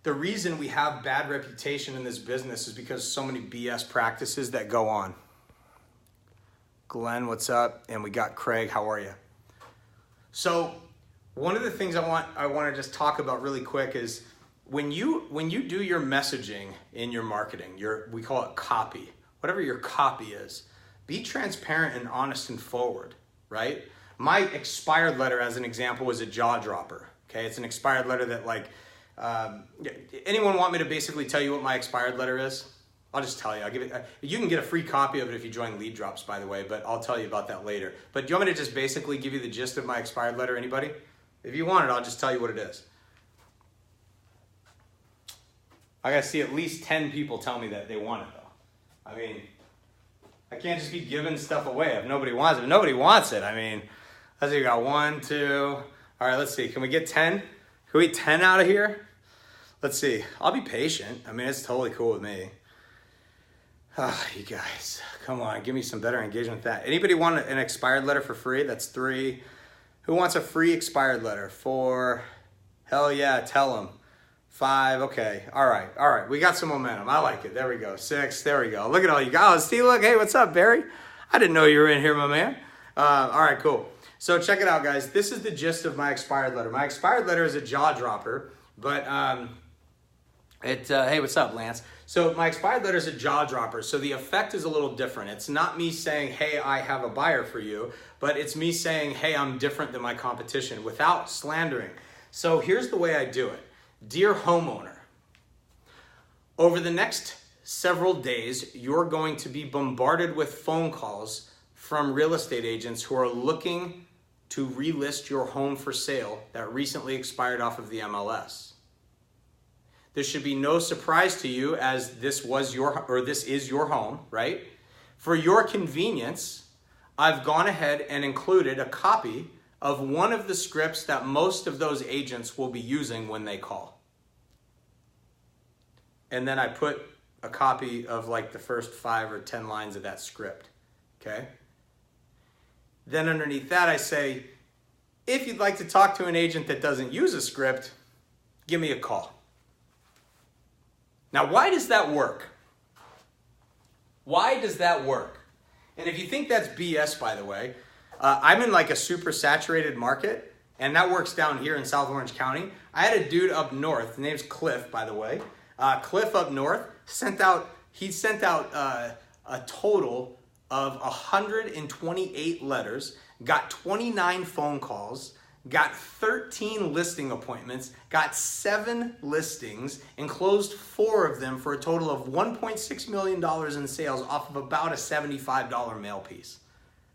the reason we have bad reputation in this business is because so many BS practices that go on. Glenn, what's up? And we got Craig, how are you? So one of the things I want to just talk about really quick is when you do your messaging in your marketing, we call it copy, whatever your copy is, be transparent and honest and forward, right? My expired letter, as an example, was a jaw dropper. Okay, it's an expired letter that anyone want me to basically tell you what my expired letter is? I'll just tell you. I'll give it. You can get a free copy of it if you join Lead Drops, by the way, but I'll tell you about that later. But do you want me to just basically give you the gist of my expired letter? Anybody? If you want it, I'll just tell you what it is. I gotta see at least 10 people tell me that they want it, though. I mean, I can't just be giving stuff away if nobody wants it. If nobody wants it, I mean, let's see, we got 1, 2. All right, let's see. Can we get 10? Can we get 10 out of here? Let's see. I'll be patient. I mean, it's totally cool with me. You guys, come on, give me some better engagement with that. Anybody want an expired letter for free? That's 3. Who wants a free expired letter? 4. Hell yeah, tell them. 5, okay, all right. We got some momentum. I like it. There we go. 6, there we go. Look at all you guys. See, look, hey, what's up, Barry? I didn't know you were in here, my man. All right, cool. So check it out, guys. This is the gist of my expired letter. My expired letter is a jaw dropper, But hey, what's up, Lance? So my expired letter is a jaw dropper. So the effect is a little different. It's not me saying, hey, I have a buyer for you, but it's me saying, hey, I'm different than my competition without slandering. So here's the way I do it. Dear homeowner, over the next several days, you're going to be bombarded with phone calls from real estate agents who are looking to relist your home for sale that recently expired off of the MLS. This should be no surprise to you, as this is your home, right? For your convenience, I've gone ahead and included a copy of one of the scripts that most of those agents will be using when they call. And then I put a copy of like the first 5 or 10 lines of that script, okay? Then underneath that I say, if you'd like to talk to an agent that doesn't use a script, give me a call. Now, why does that work? Why does that work? And if you think that's BS, by the way, I'm in like a super saturated market, and that works down here in South Orange County. I had a dude up north, his name's Cliff, by the way. Cliff up north sent out a total of 128 letters, got 29 phone calls, got 13 listing appointments, got 7 listings, and closed 4 of them for a total of $1.6 million in sales off of about a $75 mail piece.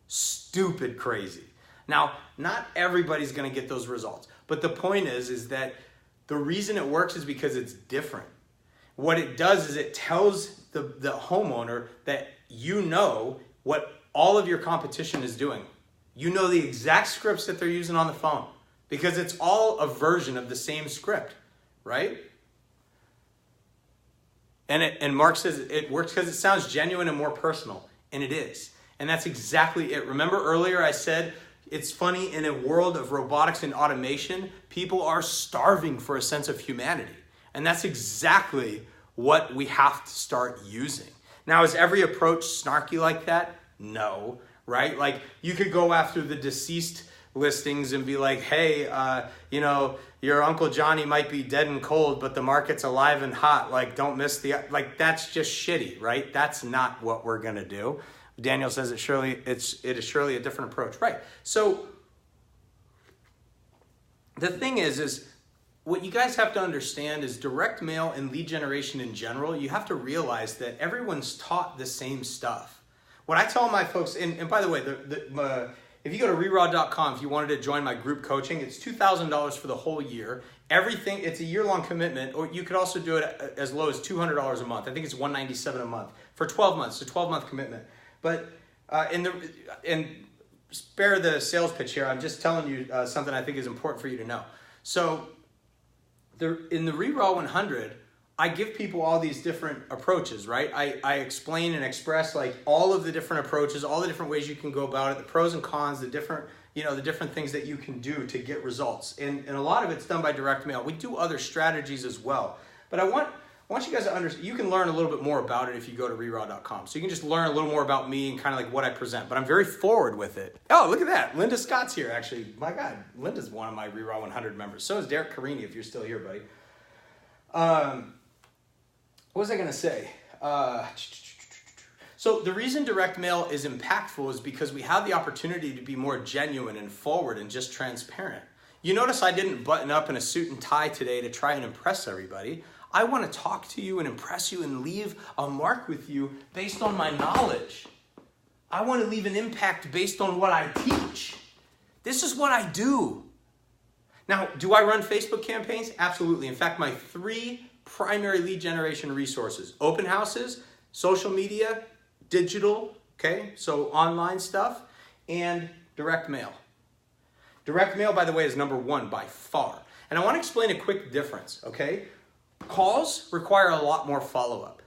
Stupid crazy. Now, not everybody's gonna get those results, but the point is that the reason it works is because it's different. What it does is it tells the homeowner that you know what all of your competition is doing. You know the exact scripts that they're using on the phone because it's all a version of the same script, right? And Mark says it works because it sounds genuine and more personal, and it is. And that's exactly it. Remember earlier I said it's funny, in a world of robotics and automation, people are starving for a sense of humanity. And that's exactly what we have to start using. Now, is every approach snarky like that? No. Right? Like, you could go after the deceased listings and be like, hey, your Uncle Johnny might be dead and cold, but the market's alive and hot. Like, don't miss that's just shitty, right? That's not what we're going to do. Daniel says it is surely a different approach. Right. So the thing is what you guys have to understand is direct mail and lead generation in general, you have to realize that everyone's taught the same stuff. What I tell my folks, and by the way, if you go to REALTOR.com, if you wanted to join my group coaching, it's $2,000 for the whole year. Everything, it's a year-long commitment, or you could also do it as low as $200 a month. I think it's $197 a month for 12 months, it's a 12-month commitment. But and spare the sales pitch here, I'm just telling you something I think is important for you to know. So in the ReRaw 100, I give people all these different approaches, right? I explain and express like all of the different approaches, all the different ways you can go about it, the pros and cons, the different things that you can do to get results. And a lot of it's done by direct mail. We do other strategies as well. But I want you guys to understand, you can learn a little bit more about it if you go to ReRaw.com. So you can just learn a little more about me and kind of like what I present. But I'm very forward with it. Oh, look at that. Linda Scott's here, actually. My God, Linda's one of my ReRaw 100 members. So is Derek Carini, if you're still here, buddy. What was I going to say? So the reason direct mail is impactful is because we have the opportunity to be more genuine and forward and just transparent. You notice I didn't button up in a suit and tie today to try and impress everybody. I want to talk to you and impress you and leave a mark with you based on my knowledge. I want to leave an impact based on what I teach. This is what I do. Now, do I run Facebook campaigns? Absolutely. In fact, my 3 primary lead generation resources: open houses, social media, digital, okay, so online stuff, and direct mail. Direct mail, by the way, is number 1 by far. And I want to explain a quick difference, okay? Calls require a lot more follow-up.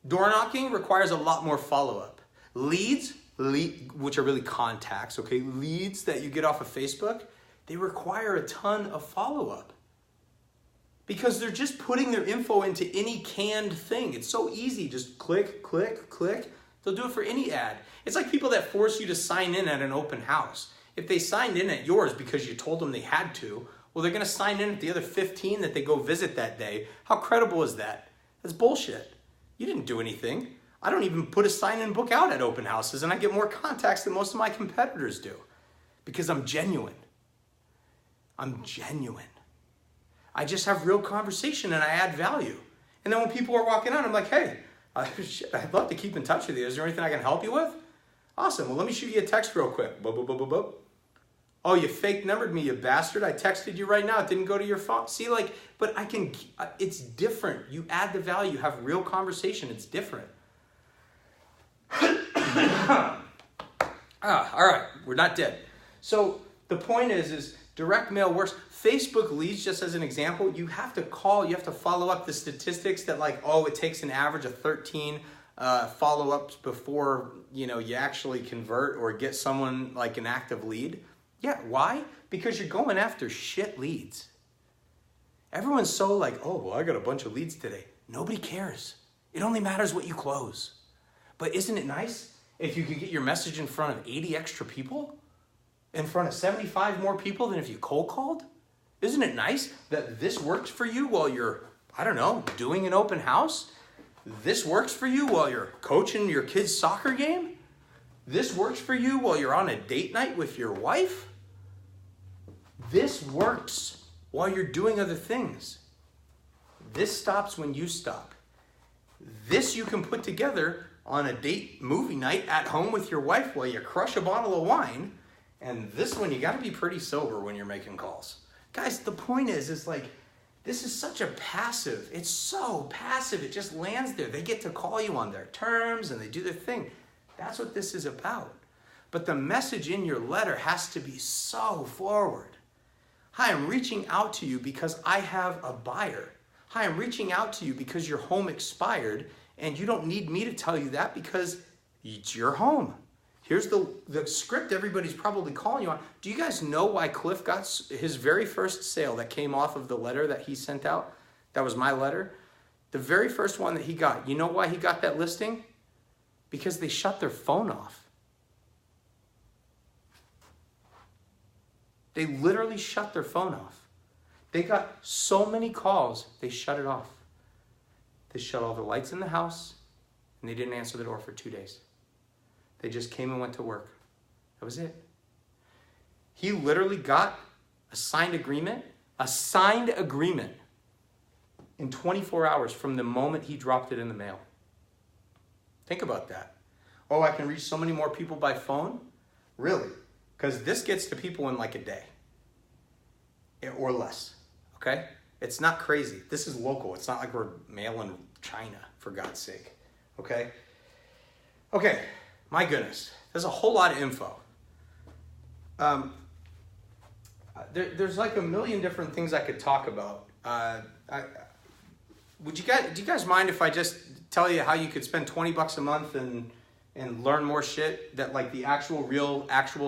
Door knocking requires a lot more follow-up. Leads, which are really contacts, okay, leads that you get off of Facebook, they require a ton of follow-up. Because they're just putting their info into any canned thing. It's so easy, just click, click, click. They'll do it for any ad. It's like people that force you to sign in at an open house. If they signed in at yours because you told them they had to, Well, they're going to sign in at the other 15 that they go visit that day. How credible is that? That's bullshit. You didn't do anything. I don't even put a sign-in book out at open houses, and I get more contacts than most of my competitors do because I'm genuine. I'm genuine. I just have real conversation and I add value. And then when people are walking out, I'm like, hey, shit, I'd love to keep in touch with you. Is there anything I can help you with? Awesome. Well, let me shoot you a text real quick. Boop, boop, boop, boop, boop. Oh, you fake numbered me, you bastard. I texted you right now. It didn't go to your phone. See, like, but I can, it's different. You add the value, you have real conversation. It's different. All right, we're not dead. So the point is direct mail works. Facebook leads, just as an example, you have to call, you have to follow up the statistics that like, oh, it takes an average of 13 follow-ups before, you actually convert or get someone like an active lead. Yeah, why? Because you're going after shit leads. Everyone's so like, oh, well, I got a bunch of leads today. Nobody cares. It only matters what you close. But isn't it nice if you could get your message in front of 80 extra people? In front of 75 more people than if you cold called? Isn't it nice that this works for you while you're, I don't know, doing an open house? This works for you while you're coaching your kid's soccer game? This works for you while you're on a date night with your wife? This works while you're doing other things. This stops when you stop. This you can put together on a date movie night at home with your wife while you crush a bottle of wine. And this one, you got to be pretty sober when you're making calls. Guys, the point is like, this is such a passive. It's so passive. It just lands there. They get to call you on their terms and they do their thing. That's what this is about. But the message in your letter has to be so forward. Hi, I'm reaching out to you because I have a buyer. Hi, I'm reaching out to you because your home expired and you don't need me to tell you that because it's your home. Here's the script everybody's probably calling you on. Do you guys know why Cliff got his very first sale that came off of the letter that he sent out? That was my letter. The very first one that he got. You know why he got that listing? Because they shut their phone off. They literally shut their phone off. They got so many calls, they shut it off. They shut all the lights in the house, and they didn't answer the door for 2 days. They just came and went to work. That was it. He literally got a signed agreement in 24 hours from the moment he dropped it in the mail. Think about that. Oh, I can reach so many more people by phone? Really? Because this gets to people in like a day or less, okay? It's not crazy. This is local. It's not like we're mailing China, for God's sake, okay? Okay, my goodness. There's a whole lot of info. There's like a million different things I could talk about. Do you guys mind if I just tell you how you could spend $20 a month and learn more shit that like the actual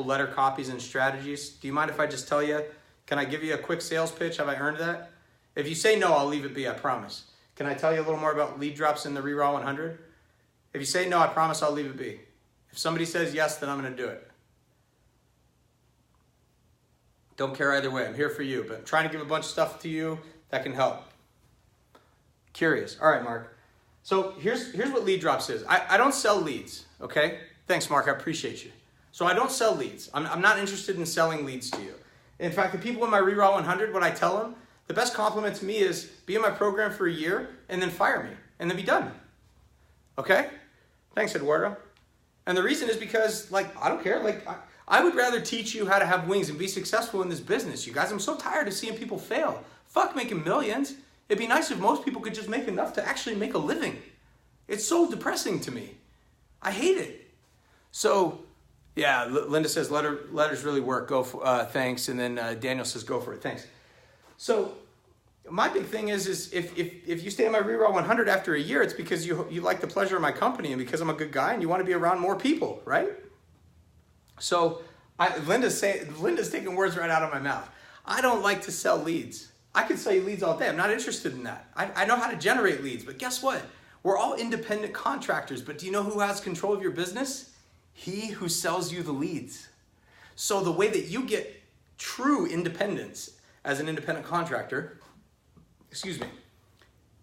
letter copies and strategies? Do you mind if I just tell you? Can I give you a quick sales pitch? Have I earned that? If you say no, I'll leave it be, I promise. Can I tell you a little more about lead drops in the ReRaw 100? If you say no, I promise I'll leave it be. If somebody says yes, then I'm going to do it. Don't care either way. I'm here for you, but I'm trying to give a bunch of stuff to you that can help. Curious. All right, Mark. So here's what lead drops is. I don't sell leads, okay? Thanks, Mark. I appreciate you. So I don't sell leads. I'm not interested in selling leads to you. In fact, the people in my ReRaw 100, what I tell them, the best compliment to me is be in my program for a year and then fire me and then be done. Okay? Thanks, Eduardo. And the reason is because, like, I don't care. Like, I would rather teach you how to have wings and be successful in this business, you guys. I'm so tired of seeing people fail. Fuck making millions. It'd be nice if most people could just make enough to actually make a living. It's so depressing to me. I hate it. So, yeah, Linda says letters really work. Go for thanks. And then Daniel says go for it. Thanks. So my big thing is if you stay in my ReRaw 100 after a year, it's because you like the pleasure of my company and because I'm a good guy and you want to be around more people, right? So Linda's taking words right out of my mouth. I don't like to sell leads. I can sell you leads all day. I'm not interested in that. I know how to generate leads, but guess what? We're all independent contractors, but do you know who has control of your business? He who sells you the leads. So the way that you get true independence as an independent contractor,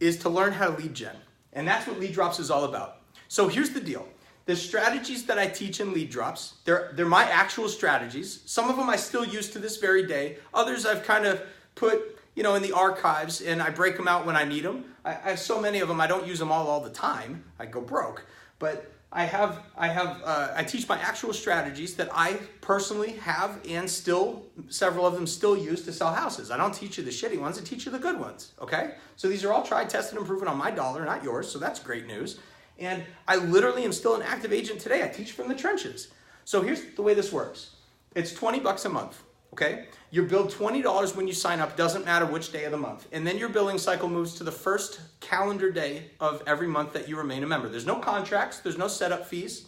is to learn how to lead gen. And that's what Lead Drops is all about. So here's the deal. The strategies that I teach in Lead Drops, they're my actual strategies. Some of them I still use to this very day. Others I've kind of put, in the archives, and I break them out when I need them. I have so many of them, I don't use them all the time. I go broke. But I teach my actual strategies that I personally have and still, several of them still use to sell houses. I don't teach you the shitty ones, I teach you the good ones, okay? So these are all tried, tested, and proven on my dollar, not yours, so that's great news. And I literally am still an active agent today. I teach from the trenches. So here's the way this works. It's $20 a month, okay? You're billed $20 when you sign up, doesn't matter which day of the month. And then your billing cycle moves to the first calendar day of every month that you remain a member. There's no contracts, there's no setup fees,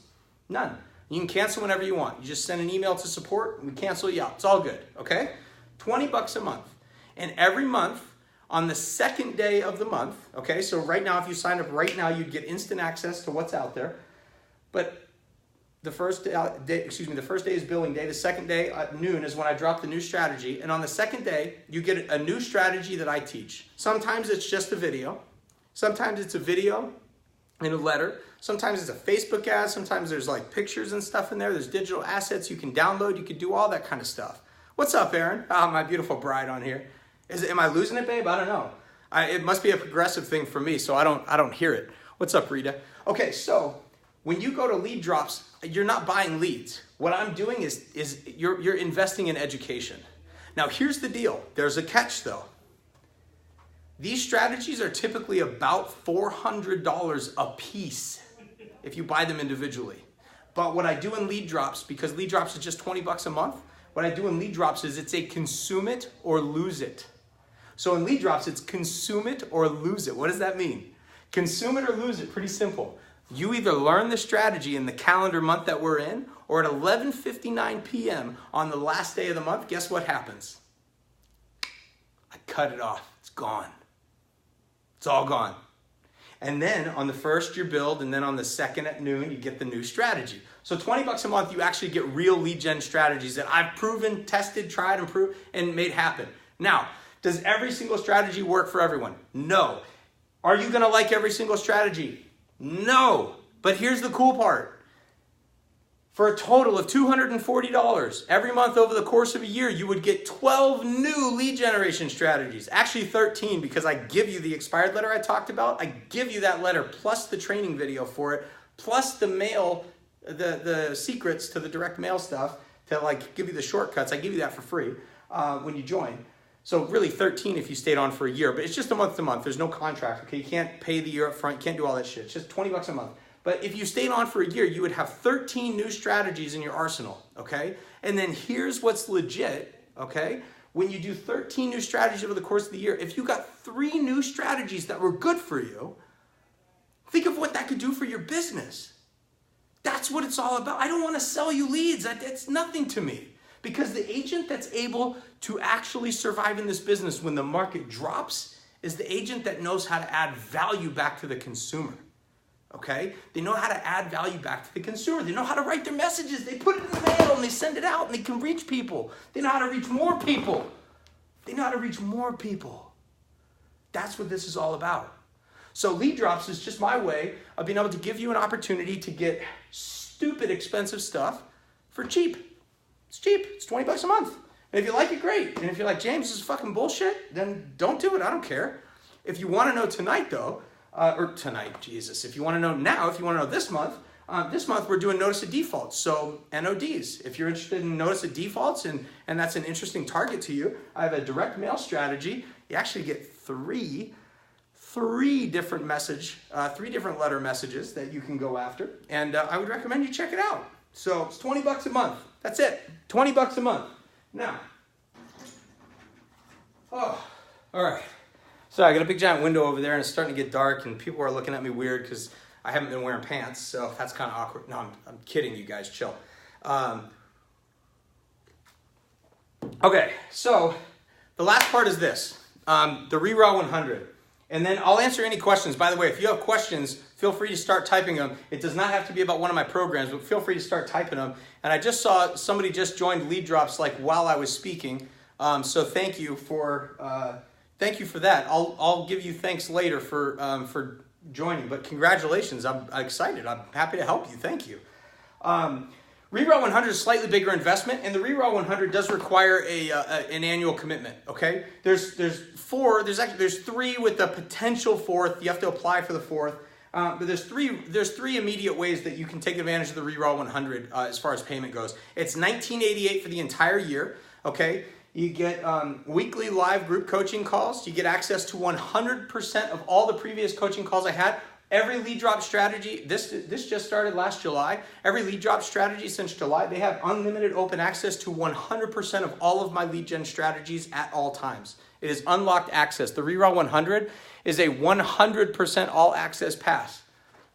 none. You can cancel whenever you want. You just send an email to support and we cancel you out. It's all good, okay? $20 a month. And every month, on the second day of the month, okay, so right now, if you sign up right now, you'd get instant access to what's out there. But the first day is billing day. The second day at noon is when I drop the new strategy. And on the second day, you get a new strategy that I teach. Sometimes it's just a video. Sometimes it's a video and a letter. Sometimes it's a Facebook ad. Sometimes there's like pictures and stuff in there. There's digital assets you can download. You can do all that kind of stuff. What's up, Aaron? Oh, my beautiful bride on here. Am I losing it, babe? I don't know. It must be a progressive thing for me, so I don't hear it. What's up, Rita? Okay, so when you go to Lead Drops, you're not buying leads. What I'm doing is you're investing in education. Now, here's the deal. There's a catch, though. These strategies are typically about $400 a piece if you buy them individually. But what I do in Lead Drops, because Lead Drops is just $20 a month, what I do in Lead Drops is it's a consume it or lose it. So in Lead Drops, it's consume it or lose it. What does that mean? Consume it or lose it, pretty simple. You either learn the strategy in the calendar month that we're in, or at 11:59 p.m. on the last day of the month, guess what happens? I cut it off. It's gone. It's all gone. And then on the first you're billed, and then on the second at noon, you get the new strategy. So $20 a month, you actually get real lead gen strategies that I've proven, tested, tried, and made happen. Now, does every single strategy work for everyone? No. Are you going to like every single strategy? No. But here's the cool part. For a total of $240 every month over the course of a year, you would get 12 new lead generation strategies. Actually 13, because I give you the expired letter I talked about. I give you that letter plus the training video for it, plus the mail, the secrets to the direct mail stuff to like give you the shortcuts. I give you that for free when you join. So really 13 if you stayed on for a year, but it's just a month to month. There's no contract, okay? You can't pay the year up front. You can't do all that shit. It's just $20 a month. But if you stayed on for a year, you would have 13 new strategies in your arsenal, okay? And then here's what's legit, okay? When you do 13 new strategies over the course of the year, if you got 3 new strategies that were good for you, think of what that could do for your business. That's what it's all about. I don't want to sell you leads. That's nothing to me. Because the agent that's able to actually survive in this business when the market drops is the agent that knows how to add value back to the consumer. Okay? They know how to add value back to the consumer. They know how to write their messages. They put it in the mail and they send it out and they can reach people. They know how to reach more people. They know how to reach more people. That's what this is all about. So Lead Drops is just my way of being able to give you an opportunity to get stupid expensive stuff for cheap. It's cheap. It's $20 a month. And if you like it, great. And if you're like, James, this is fucking bullshit, then don't do it. I don't care. If you want to know tonight, though, if you want to know now, if you want to know this month we're doing notice of defaults. So NODs. If you're interested in notice of defaults and that's an interesting target to you, I have a direct mail strategy. You actually get three different letter messages that you can go after. And I would recommend you check it out. So it's $20 a month. That's it. $20 a month. Now, all right. So I got a big giant window over there and it's starting to get dark and people are looking at me weird because I haven't been wearing pants. So that's kind of awkward. No, I'm kidding you guys. Chill. Okay. So the last part is this, the RERAW 100. And then I'll answer any questions. By the way, if you have questions, feel free to start typing them. It does not have to be about one of my programs, but feel free to start typing them. And I just saw somebody just joined Lead Drops like while I was speaking. So thank you for that. I'll give you thanks later for joining, but congratulations. I'm excited. I'm happy to help you. Thank you. Reroute 100 is a slightly bigger investment, and the Reroute 100 does require an annual commitment. Okay, there's three with a potential fourth. You have to apply for the fourth, but there's three immediate ways that you can take advantage of the Reroute 100 as far as payment goes. It's $19.88 for the entire year. Okay, you get weekly live group coaching calls. You get access to 100% of all the previous coaching calls I had. Every lead drop strategy, this just started last July. Every lead drop strategy since July, they have unlimited open access to 100% of all of my lead gen strategies at all times. It is unlocked access. The Reroute 100 is a 100% all access pass,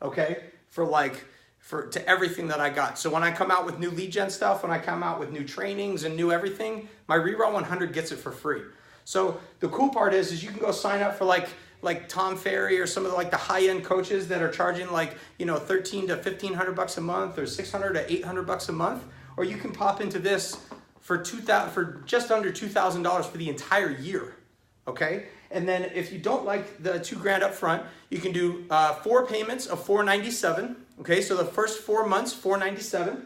okay, to everything that I got. So when I come out with new lead gen stuff, when I come out with new trainings and new everything, my Reroute 100 gets it for free. So the cool part is you can go sign up for like Tom Ferry or some of the high-end coaches that are charging $1,300 to $1,500 a month or $600 to $800 a month, or you can pop into this for just under $2,000 for the entire year, okay? And then if you don't like the $2,000 up front, you can do 4 payments of $497, okay? So the first 4 months, $497.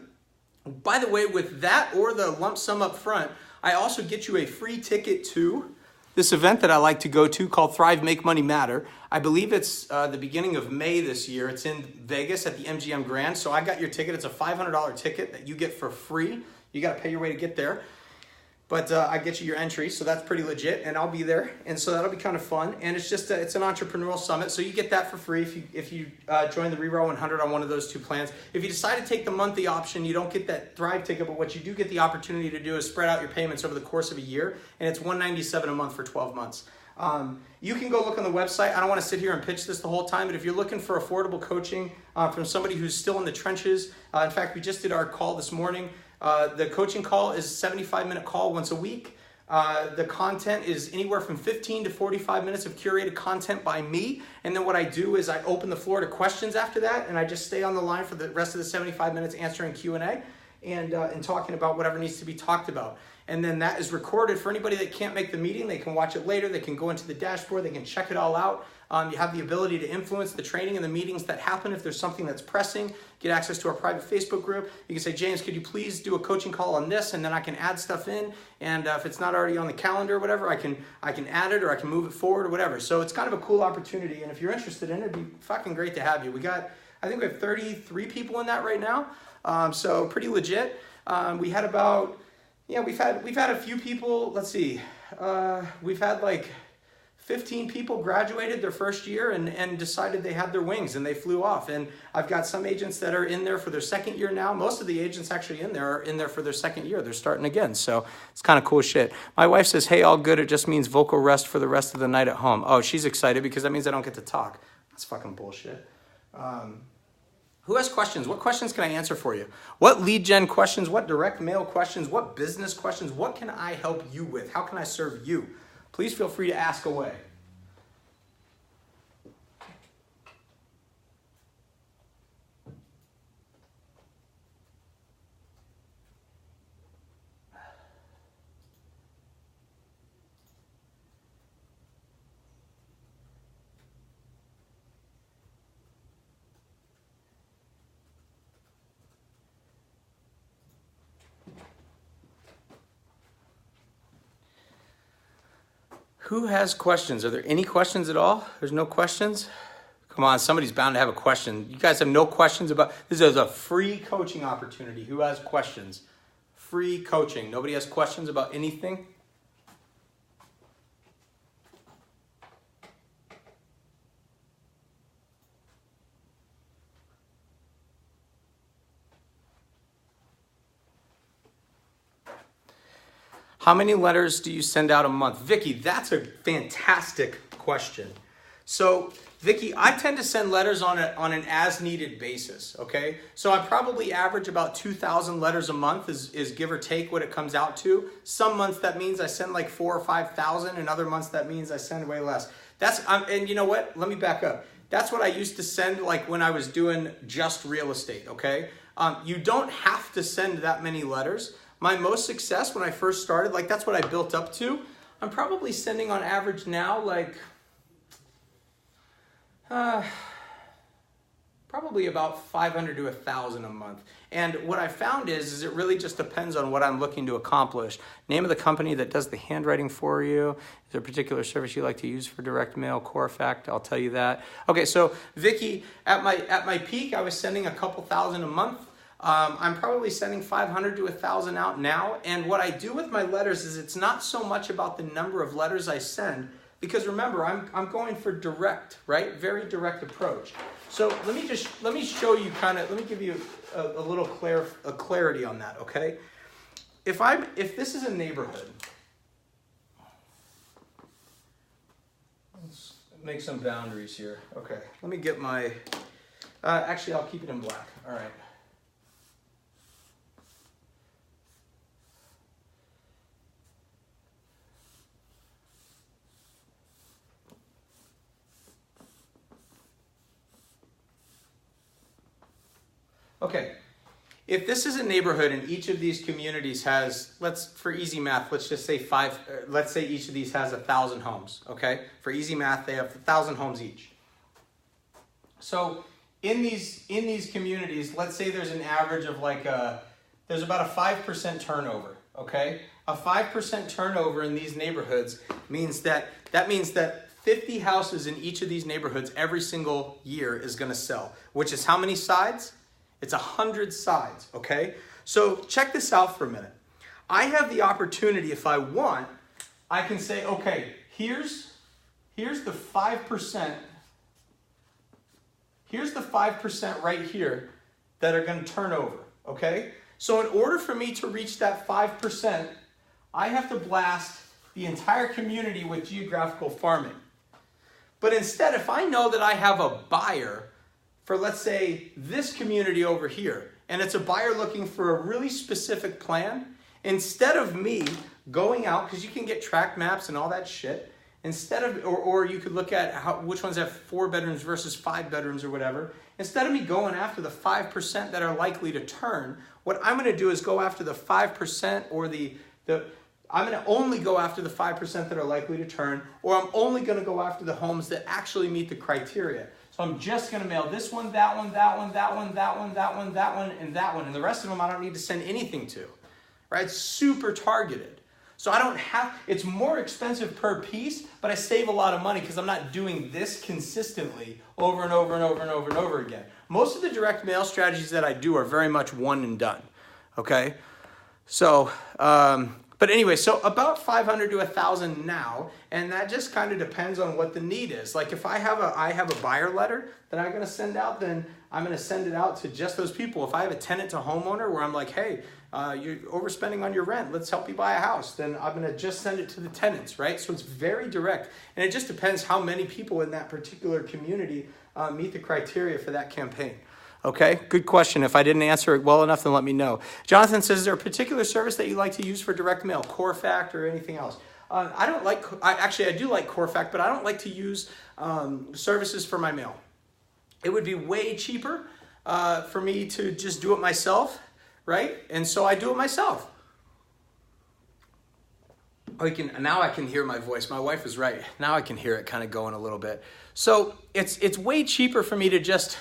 By the way, with that or the lump sum up front, I also get you a free ticket to this event that I like to go to called Thrive, Make Money Matter. I believe it's the beginning of May this year. It's in Vegas at the MGM Grand. So I got your ticket. It's a $500 ticket that you get for free. You got to pay your way to get there. But I get you your entry, so that's pretty legit, and I'll be there. And so that'll be kind of fun. And it's just it's an entrepreneurial summit, so you get that for free if you join the Reroute 100 on one of those 2 plans. If you decide to take the monthly option, you don't get that Thrive ticket, but what you do get the opportunity to do is spread out your payments over the course of a year, and it's $197 a month for 12 months. You can go look on the website. I don't want to sit here and pitch this the whole time, but if you're looking for affordable coaching from somebody who's still in the trenches, in fact, we just did our call this morning. The coaching call is a 75-minute call once a week. The content is anywhere from 15 to 45 minutes of curated content by me. And then what I do is I open the floor to questions after that, and I just stay on the line for the rest of the 75 minutes answering Q&A and talking about whatever needs to be talked about. And then that is recorded for anybody that can't make the meeting. They can watch it later. They can go into the dashboard. They can check it all out. You have the ability to influence the training and the meetings that happen. If there's something that's pressing, get access to our private Facebook group. You can say, James, could you please do a coaching call on this? And then I can add stuff in. And if it's not already on the calendar or whatever, I can add it or I can move it forward or whatever. So it's kind of a cool opportunity. And if you're interested in it, it'd be fucking great to have you. I think we have 33 people in that right now. So pretty legit. We had about, we've had a few people, let's see, we've had like 15 people graduated their first year and decided they had their wings and they flew off. And I've got some agents that are in there for their second year now. Most of the agents actually in there are in there for their second year. They're starting again. So it's kind of cool shit. My wife says, hey, all good. It just means vocal rest for the rest of the night at home. Oh, she's excited because that means I don't get to talk. That's fucking bullshit. Who has questions? What questions can I answer for you? What lead gen questions? What direct mail questions? What business questions? What can I help you with? How can I serve you? Please feel free to ask away. Who has questions? Are there any questions at all? There's no questions? Come on, somebody's bound to have a question. You guys have no questions about, this is a free coaching opportunity. Who has questions? Free coaching. Nobody has questions about anything? How many letters do you send out a month? Vicky, that's a fantastic question. So, Vicky, I tend to send letters on an as-needed basis, okay? So I probably average about 2,000 letters a month is give or take what it comes out to. Some months that means I send like 4,000 or 5,000, and other months that means I send way less. And you know what? Let me back up. That's what I used to send like when I was doing just real estate, okay? You don't have to send that many letters. my most success when I first started, like that's what I built up to. I'm probably sending on average now like probably about 500 to 1,000 a month. And what I found is it really just depends on what I'm looking to accomplish. Name of the company that does the handwriting for you. Is there a particular service you like to use for direct mail? Corefact, I'll tell you that. Okay, so Vicky, at my peak, I was sending a couple thousand a month. I'm probably sending 500 to 1,000 out now. And what I do with my letters is it's not so much about the number of letters I send, because remember, I'm going for direct, right? Very direct approach. So let me show you let me give you a little clarity on that, okay? If this is a neighborhood, let's make some boundaries here. Okay, let me get my, actually I'll keep it in black, all right. Okay, if this is a neighborhood and each of these communities has, for easy math, let's just say let's say each of these has 1,000 homes, okay? For easy math, they have 1,000 homes each. So in these communities, let's say there's an average of there's about a 5% turnover, okay? A 5% turnover in these neighborhoods means that 50 houses in each of these neighborhoods every single year is gonna sell, which is how many sides? It's 100 sides, okay? So check this out for a minute. I have the opportunity, if I want, I can say, okay, here's the 5%. Here's the 5% right here that are gonna turn over, okay? So in order for me to reach that 5%, I have to blast the entire community with geographical farming. But instead, if I know that I have a buyer for, let's say, this community over here, and it's a buyer looking for a really specific plan, instead of me going out, because you can get tract maps and all that shit, or you could look at which ones have 4 bedrooms versus 5 bedrooms or whatever, instead of me going after the 5% that are likely to turn, what I'm gonna do is go after the 5% or I'm gonna only go after the 5% that are likely to turn, or I'm only gonna go after the homes that actually meet the criteria. So I'm just gonna mail this one, that one, that one, that one, that one, that one, that one, and that one. And the rest of them I don't need to send anything to, right? It's super targeted. So it's more expensive per piece, but I save a lot of money because I'm not doing this consistently over and over and over and over and over again. Most of the direct mail strategies that I do are very much one and done, okay? So, but anyway, so about 500 to 1,000 now, and that just kind of depends on what the need is. Like if I have a buyer letter that I'm going to send out, then I'm going to send it out to just those people. If I have a tenant to homeowner where I'm like, hey, you're overspending on your rent, let's help you buy a house, then I'm going to just send it to the tenants, right? So it's very direct, and it just depends how many people in that particular community meet the criteria for that campaign. Okay, good question. If I didn't answer it well enough, then let me know. Jonathan says, is there a particular service that you like to use for direct mail, Corefact or anything else? I do like Corefact, but I don't like to use services for my mail. It would be way cheaper for me to just do it myself, right? And so I do it myself. Now I can hear my voice. My wife is right. Now I can hear it kind of going a little bit. So it's way cheaper for me to just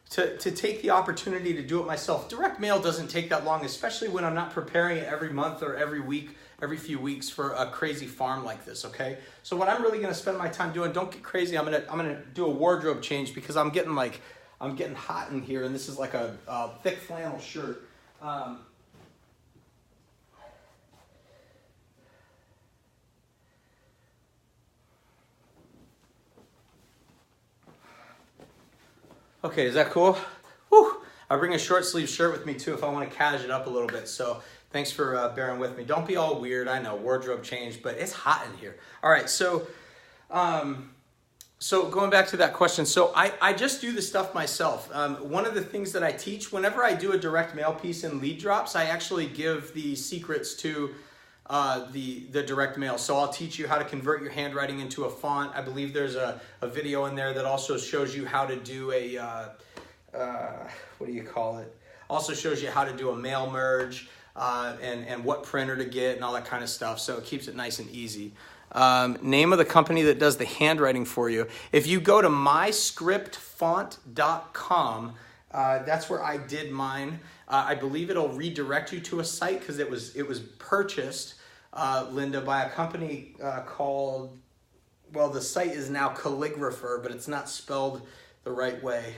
to take the opportunity to do it myself. Direct mail doesn't take that long, especially when I'm not preparing it every month or every week, every few weeks for a crazy farm like this, okay? So what I'm really gonna spend my time doing, don't get crazy, I'm gonna do a wardrobe change because I'm getting hot in here, and this is like a thick flannel shirt. Okay, is that cool? Whew. I bring a short sleeve shirt with me too if I want to cash it up a little bit. So thanks for bearing with me. Don't be all weird. I know, wardrobe change, but it's hot in here. All right, so going back to that question, so I just do this stuff myself. One of the things that I teach, whenever I do a direct mail piece in lead drops, I actually give the secrets to the direct mail. So I'll teach you how to convert your handwriting into a font. I believe there's a video in there that also shows you how to do what do you call it? Also shows you how to do a mail merge. and what printer to get and all that kind of stuff. So it keeps it nice and easy. Name of the company that does the handwriting for you. If you go to myscriptfont.com, that's where I did mine. I believe it'll redirect you to a site because it was purchased, Linda, by a company called, well, the site is now Calligrapher, but it's not spelled the right way.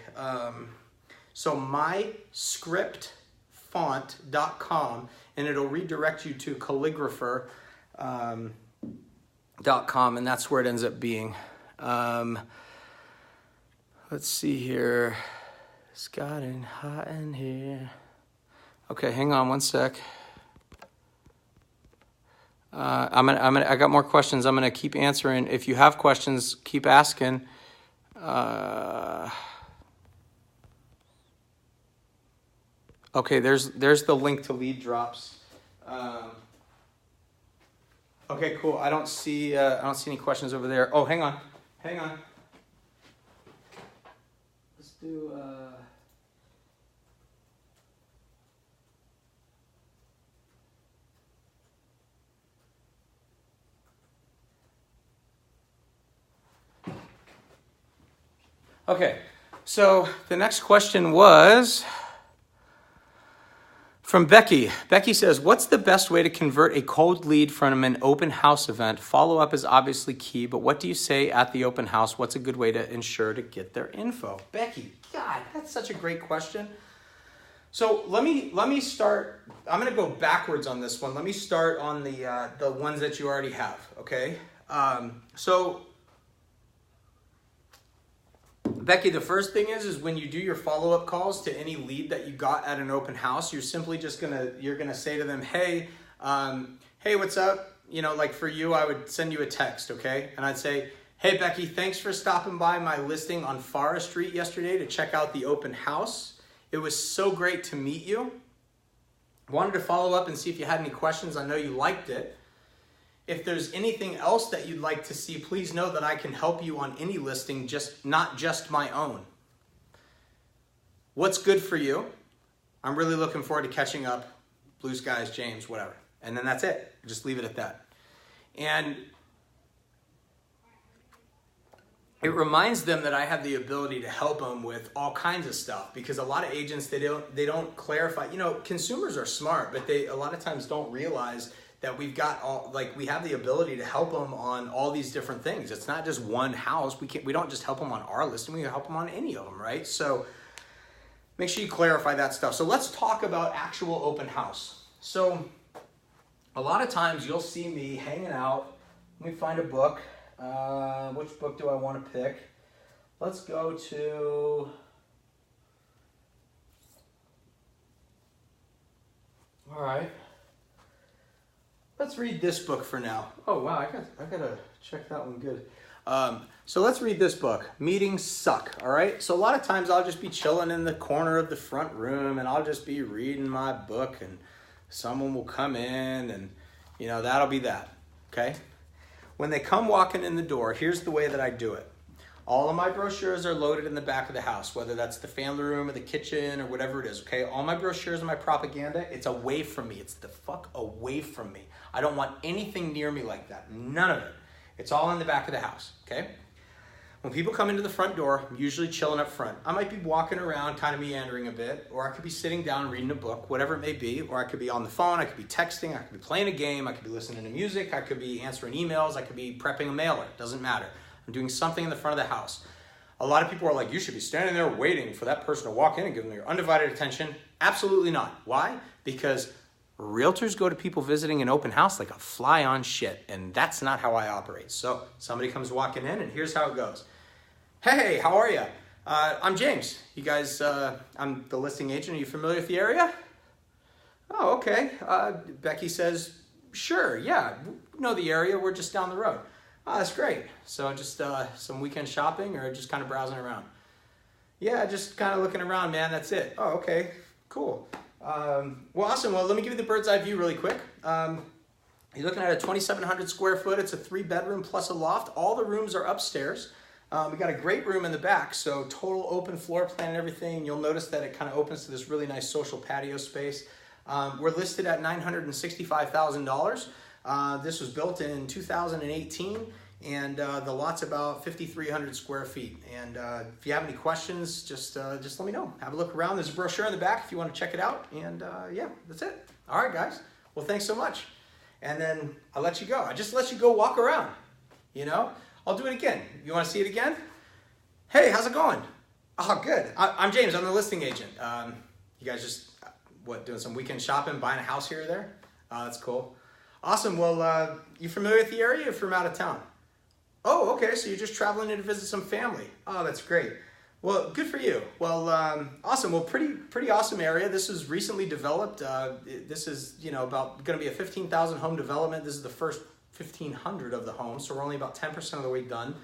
So myscriptfont.com, and it'll redirect you to Calligrapher.com, and that's where it ends up being. Let's see here. It's gotten hot in here. Okay, hang on one sec. I got more questions. I'm gonna keep answering. If you have questions, keep asking. Okay, there's the link to lead drops. Okay, cool. I don't see any questions over there. Oh, hang on. Let's do. Okay, so the next question was from Becky. Becky says, what's the best way to convert a cold lead from an open house event? Follow-up is obviously key, but what do you say at the open house? What's a good way to ensure to get their info? Becky, God, that's such a great question. So let me start. I'm going to go backwards on this one. Let me start on the ones that you already have, okay? So Becky, the first thing is when you do your follow-up calls to any lead that you got at an open house, you're simply just you're gonna say to them, hey, what's up? You know, like for you, I would send you a text, okay? And I'd say, hey, Becky, thanks for stopping by my listing on Forest Street yesterday to check out the open house. It was so great to meet you. Wanted to follow up and see if you had any questions. I know you liked it. If there's anything else that you'd like to see, please know that I can help you on any listing, not just my own. What's good for you? I'm really looking forward to catching up. Blue skies, James, whatever. And then that's it. Just leave it at that. And it reminds them that I have the ability to help them with all kinds of stuff, because a lot of agents, they don't clarify. You know, consumers are smart, but they a lot of times don't realize that we have the ability to help them on all these different things. It's not just one house. We don't just help them on our listing. We can help them on any of them, right? So make sure you clarify that stuff. So let's talk about actual open house. So a lot of times you'll see me hanging out. Let me find a book. Which book do I want to pick? Let's go to... All right. Let's read this book for now. Oh, wow, I gotta check that one good. So let's read this book, Meetings Suck, all right? So a lot of times I'll just be chilling in the corner of the front room and I'll just be reading my book and someone will come in and, you know, that'll be that, okay? When they come walking in the door, here's the way that I do it. All of my brochures are loaded in the back of the house, whether that's the family room or the kitchen or whatever it is, okay? All my brochures and my propaganda, it's away from me. It's the fuck away from me. I don't want anything near me like that. None of it. It's all in the back of the house, okay? When people come into the front door, I'm usually chilling up front. I might be walking around, kind of meandering a bit, or I could be sitting down reading a book, whatever it may be, or I could be on the phone, I could be texting, I could be playing a game, I could be listening to music, I could be answering emails, I could be prepping a mailer. Doesn't matter. I'm doing something in the front of the house. A lot of people are like, you should be standing there waiting for that person to walk in and give them your undivided attention. Absolutely not. Why? Because realtors go to people visiting an open house like a fly on shit, and that's not how I operate. So somebody comes walking in, and here's how it goes. Hey, how are you? I'm James. You guys, I'm the listing agent. Are you familiar with the area? Oh, okay. Becky says, sure, yeah, we know the area. We're just down the road. Oh, that's great. So just some weekend shopping or just kind of browsing around? Yeah, just kind of looking around, man. That's it. Oh, okay, cool. Well, awesome. Well, let me give you the bird's eye view really quick. You're looking at a 2,700 square foot. It's a 3-bedroom plus a loft. All the rooms are upstairs. We got a great room in the back, so total open floor plan and everything. You'll notice that it kind of opens to this really nice social patio space. We're listed at $965,000. This was built in 2018, and the lot's about 5,300 square feet. And if you have any questions, just let me know. Have a look around. There's a brochure in the back if you want to check it out. And yeah, that's it. All right, guys. Well, thanks so much. And then I'll let you go. I just let you go walk around. You know, I'll do it again. You want to see it again? Hey, how's it going? Oh, good. I'm James. I'm the listing agent. You guys just, doing some weekend shopping, buying a house here or there? That's cool. Awesome. Well, you familiar with the area or from out of town? Oh, okay. So you're just traveling in to visit some family. Oh, that's great. Well, good for you. Well, awesome. Well, pretty awesome area. This was recently developed. This is, about going to be a 15,000 home development. This is the first 1,500 of the homes, so we're only about 10% of the way done.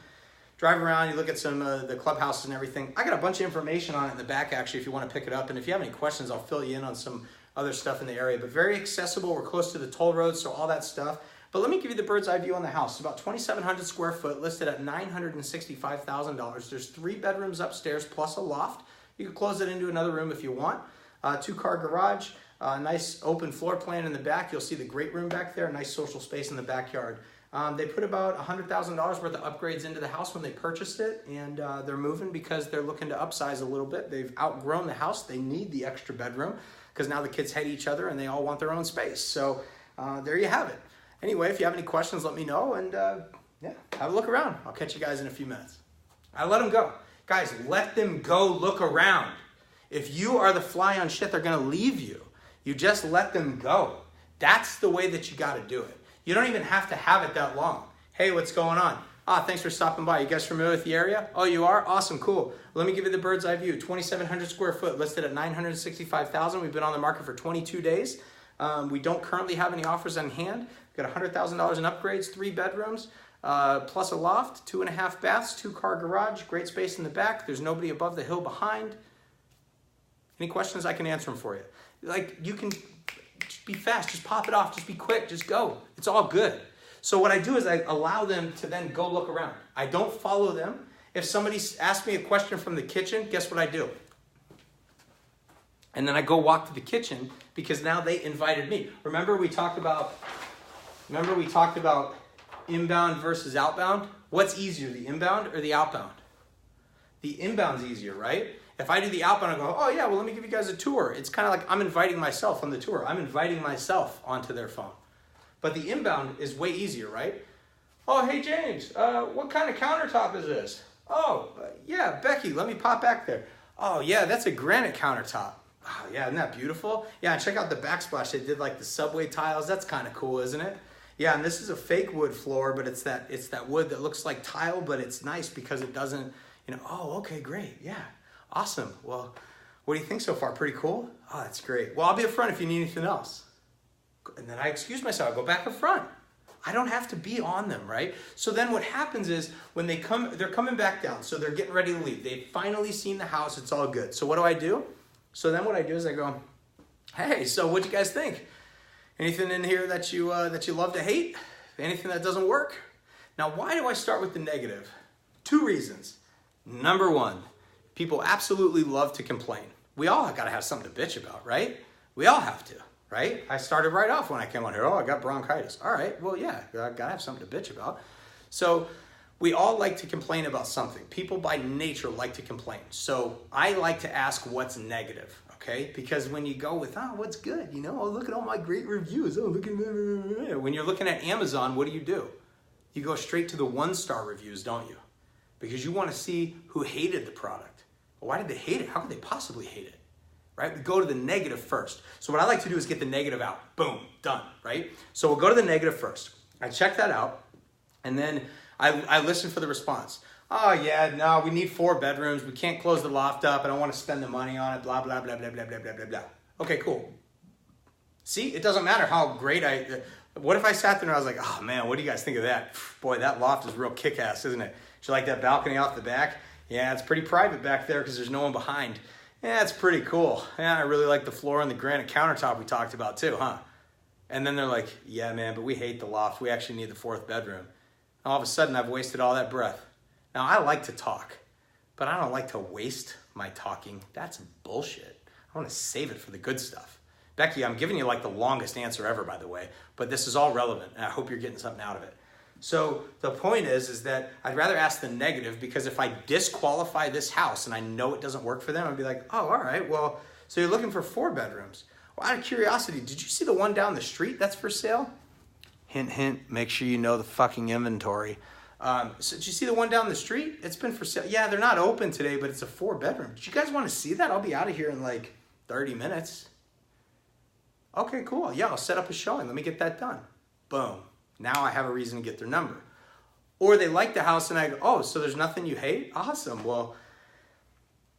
Drive around, you look at some of the clubhouses and everything. I got a bunch of information on it in the back, actually, if you want to pick it up. And if you have any questions, I'll fill you in on some other stuff in the area. But very accessible. We're close to the toll road, so all that stuff. But let me give you the bird's eye view on the house. It's about 2,700 square foot, listed at $965,000. There's 3 bedrooms upstairs plus a loft. You can close it into another room if you want. 2-car garage, nice open floor plan in the back. You'll see the great room back there, a nice social space in the backyard. They put about $100,000 worth of upgrades into the house when they purchased it, and they're moving because they're looking to upsize a little bit. They've outgrown the house. They need the extra bedroom because now the kids hate each other and they all want their own space. So there you have it. Anyway, if you have any questions, let me know, and yeah, have a look around. I'll catch you guys in a few minutes. I let them go. Guys, let them go look around. If you are the fly on shit, they're going to leave you. You just let them go. That's the way that you got to do it. You don't even have to have it that long. Hey, what's going on? Thanks for stopping by. You guys familiar with the area? Oh, you are? Awesome, cool. Let me give you the bird's eye view. 2,700 square foot, listed at $965,000. We've been on the market for 22 days. We don't currently have any offers on hand. We've got $100,000 in upgrades, 3 bedrooms, plus a loft, 2.5 baths, 2-car garage, great space in the back. There's nobody above the hill behind. Any questions, I can answer them for you. Like, you can just be fast, just pop it off, just be quick, just go. It's all good. So what I do is I allow them to then go look around. I don't follow them. If somebody asks me a question from the kitchen, guess what I do? And then I go walk to the kitchen because now they invited me. Remember we talked about inbound versus outbound? What's easier, the inbound or the outbound? The inbound's easier, right? If I do the outbound, I go, oh yeah, well, let me give you guys a tour. It's kind of like I'm inviting myself on the tour. I'm inviting myself onto their phone. But the inbound is way easier, right? Oh, hey, James, what kind of countertop is this? Oh, yeah, Becky, let me pop back there. Oh, yeah, that's a granite countertop. Oh, yeah, isn't that beautiful? Yeah, check out the backsplash. They did like the subway tiles. That's kind of cool, isn't it? Yeah, and this is a fake wood floor, but it's that wood that looks like tile, but it's nice because it doesn't, oh, okay, great. Yeah, awesome. Well, what do you think so far? Pretty cool? Oh, that's great. Well, I'll be up front if you need anything else. And then I excuse myself. I go back up front. I don't have to be on them, right? So then what happens is when they come, they're coming back down. So they're getting ready to leave. They've finally seen the house. It's all good. So what do? So then what I do is I go, hey, so what'd you guys think? Anything in here that you love to hate? Anything that doesn't work? Now, why do I start with the negative? 2 reasons. Number 1, people absolutely love to complain. We all got to have something to bitch about, right? We all have to, right? I started right off when I came on here. Oh, I got bronchitis. All right, well, yeah, I got to have something to bitch about. So we all like to complain about something. People by nature like to complain. So I like to ask what's negative, okay? Because when you go with, oh, what's good? Oh, look at all my great reviews. Oh, look at when you're looking at Amazon, what do? You go straight to the 1-star reviews, don't you? Because you want to see who hated the product. Well, why did they hate it? How could they possibly hate it? Right? We go to the negative first. So what I like to do is get the negative out. Boom, done, right? So we'll go to the negative first. I check that out, and then I listen for the response. Oh, yeah, no, we need 4 bedrooms. We can't close the loft up. I don't want to spend the money on it, blah, blah, blah, blah, blah, blah, blah, blah, blah. Okay, cool. See, it doesn't matter how great what if I sat there and I was like, oh, man, what do you guys think of that? Boy, that loft is real kick-ass, isn't it? Do you like that balcony off the back? Yeah, it's pretty private back there because there's no one behind. Yeah, it's pretty cool. Yeah, I really like the floor and the granite countertop we talked about too, huh? And then they're like, yeah, man, but we hate the loft. We actually need the 4th bedroom. All of a sudden, I've wasted all that breath. Now, I like to talk, but I don't like to waste my talking. That's bullshit. I want to save it for the good stuff. Becky, I'm giving you like the longest answer ever, by the way, but this is all relevant, and I hope you're getting something out of it. So the point is that I'd rather ask the negative, because if I disqualify this house and I know it doesn't work for them, I'd be like, oh, all right, well, so you're looking for 4 bedrooms. Well, out of curiosity, did you see the one down the street that's for sale? Hint, hint, make sure you know the fucking inventory. So did you see the one down the street? It's been for sale. Yeah, they're not open today, but it's a 4 bedroom. Did you guys want to see that? I'll be out of here in like 30 minutes. Okay, cool. Yeah, I'll set up a showing. Let me get that done. Boom. Now I have a reason to get their number. Or they like the house and I go, oh, so there's nothing you hate? Awesome. Well,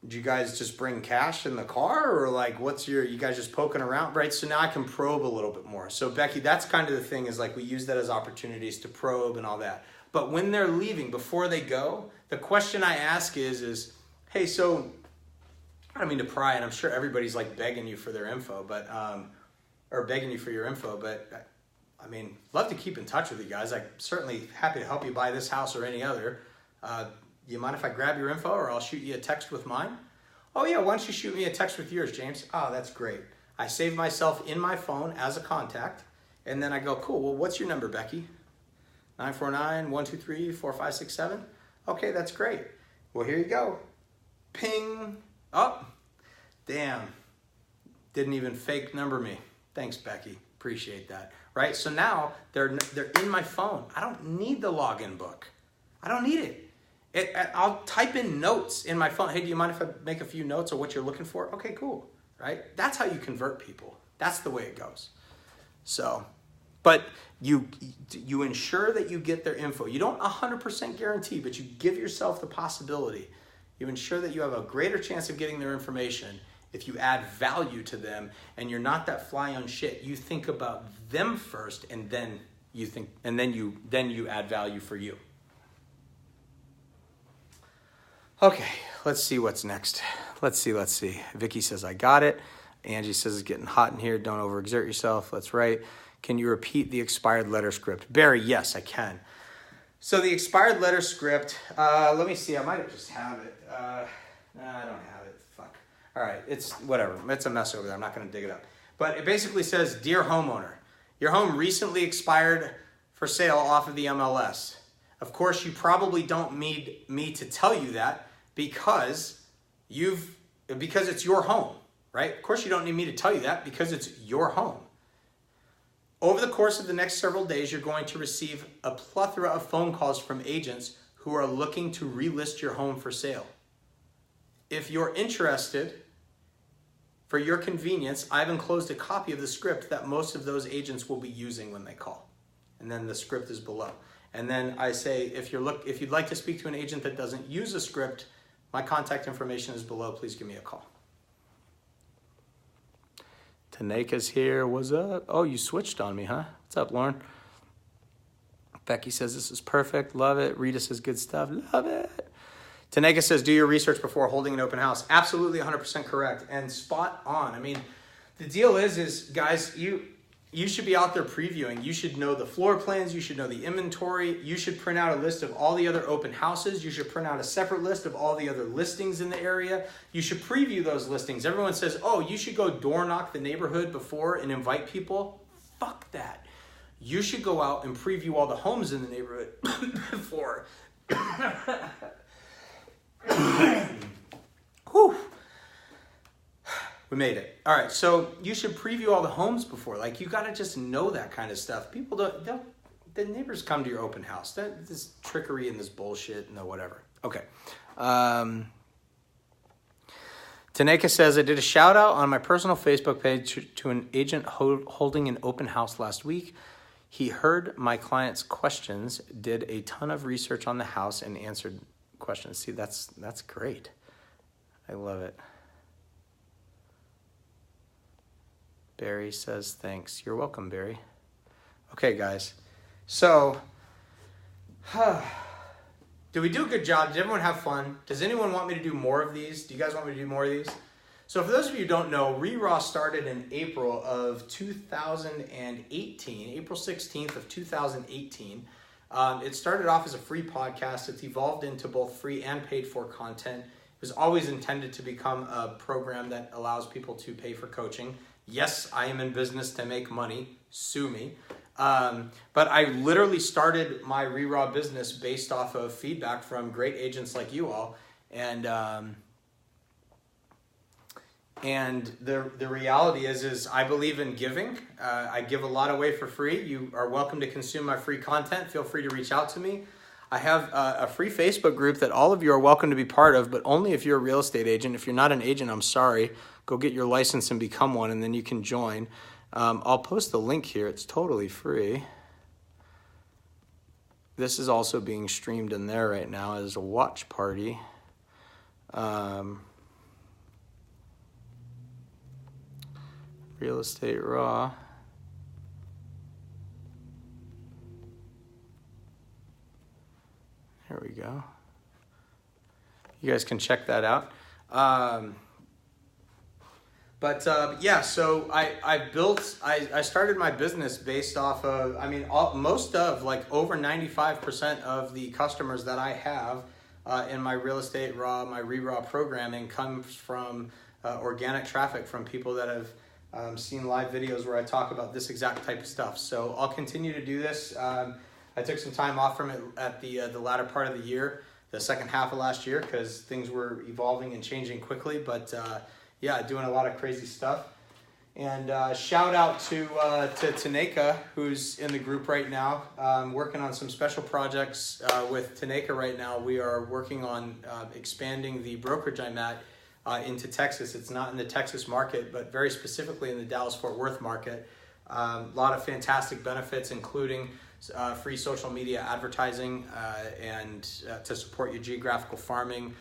do you guys just bring cash in the car, or like you guys just poking around, right? So now I can probe a little bit more. So Becky, that's kind of the thing, is like we use that as opportunities to probe and all that. But when they're leaving, before they go, the question I ask is, hey, so I don't mean to pry, and I'm sure everybody's like begging you for their info, but, or begging you for your info, but I mean, love to keep in touch with you guys. I'm certainly happy to help you buy this house or any other. You mind if I grab your info, or I'll shoot you a text with mine? Oh yeah, why don't you shoot me a text with yours, James? Oh, that's great. I save myself in my phone as a contact, and then I go, cool, well, what's your number, Becky? 949-123-4567? Okay, that's great. Well, here you go. Ping. Oh, damn. Didn't even fake number me. Thanks, Becky. Appreciate that. Right? So now they're in my phone. I don't need the login book. I don't need it. I'll type in notes in my phone. Hey, do you mind if I make a few notes of what you're looking for? Okay, cool. Right? That's how you convert people. That's the way it goes. So, but you ensure that you get their info. You don't 100% guarantee, but you give yourself the possibility. You ensure that you have a greater chance of getting their information if you add value to them, and you're not that fly on shit. You think about them first, and then you add value for you. Okay, let's see what's next. Let's see. Vicky says, I got it. Angie says, it's getting hot in here. Don't overexert yourself. That's right. Can you repeat the expired letter script? Barry, yes, I can. So the expired letter script, let me see. I might have just have it. I don't have it. Fuck. All right, it's whatever. It's a mess over there. I'm not going to dig it up. But it basically says, Dear homeowner, your home recently expired for sale off of the MLS. Of course, you probably don't need me to tell you that, because it's your home, right? Of course, you don't need me to tell you that, because it's your home. Over the course of the next several days, you're going to receive a plethora of phone calls from agents who are looking to relist your home for sale. If you're interested, for your convenience, I've enclosed a copy of the script that most of those agents will be using when they call. And then the script is below. And then I say, if you'd like to speak to an agent that doesn't use a script, my contact information is below. Please give me a call. Taneka's here. What's up? Oh, you switched on me, huh? What's up, Lauren? Becky says, this is perfect. Love it. Rita says, good stuff. Love it. Taneka says, do your research before holding an open house. Absolutely 100% correct and spot on. I mean, the deal is guys, you should be out there previewing. You should know the floor plans. You should know the inventory. You should print out a list of all the other open houses. You should print out a separate list of all the other listings in the area. You should preview those listings. Everyone says, oh, you should go door knock the neighborhood before and invite people. Fuck that. You should go out and preview all the homes in the neighborhood before. Whew. We made it. All right, so you should preview all the homes before. Like, you got to just know that kind of stuff. People the neighbors come to your open house. This trickery and this bullshit and the whatever. Okay. Taneka says, I did a shout out on my personal Facebook page to an agent holding an open house last week. He heard my client's questions, did a ton of research on the house, and answered questions. See, that's great. I love it. Barry says, thanks. You're welcome, Barry. Okay, guys. So, did we do a good job? Did everyone have fun? Does anyone want me to do more of these? Do you guys want me to do more of these? So for those of you who don't know, RERAW started in April of 2018, April 16th of 2018. It started off as a free podcast. It's evolved into both free and paid for content. It was always intended to become a program that allows people to pay for coaching. Yes, I am in business to make money. Sue me. But I literally started my ReRaw business based off of feedback from great agents like you all. And the reality is I believe in giving. I give a lot away for free. You are welcome to consume my free content. Feel free to reach out to me. I have a free Facebook group that all of you are welcome to be part of, but only if you're a real estate agent. If you're not an agent, I'm sorry. Go get your license and become one, and then you can join. I'll post the link here. It's totally free. This is also being streamed in there right now as a watch party. Real Estate Raw. There we go. You guys can check that out. Yeah, so I started my business based off of, most of, like, over 95% of the customers that I have in my Real Estate Raw, my ReRaw programming comes from organic traffic from people that have seen live videos where I talk about this exact type of stuff. So I'll continue to do this. I took some time off from it at the latter part of the year, the second half of last year, because things were evolving and changing quickly. But yeah, doing a lot of crazy stuff. And shout out to Taneka, who's in the group right now. Working on some special projects with Taneka right now. We are working on expanding the brokerage I'm at into Texas. It's not in the Texas market, but very specifically in the Dallas-Fort Worth market. A lot of fantastic benefits, including free social media advertising and to support your geographical farming,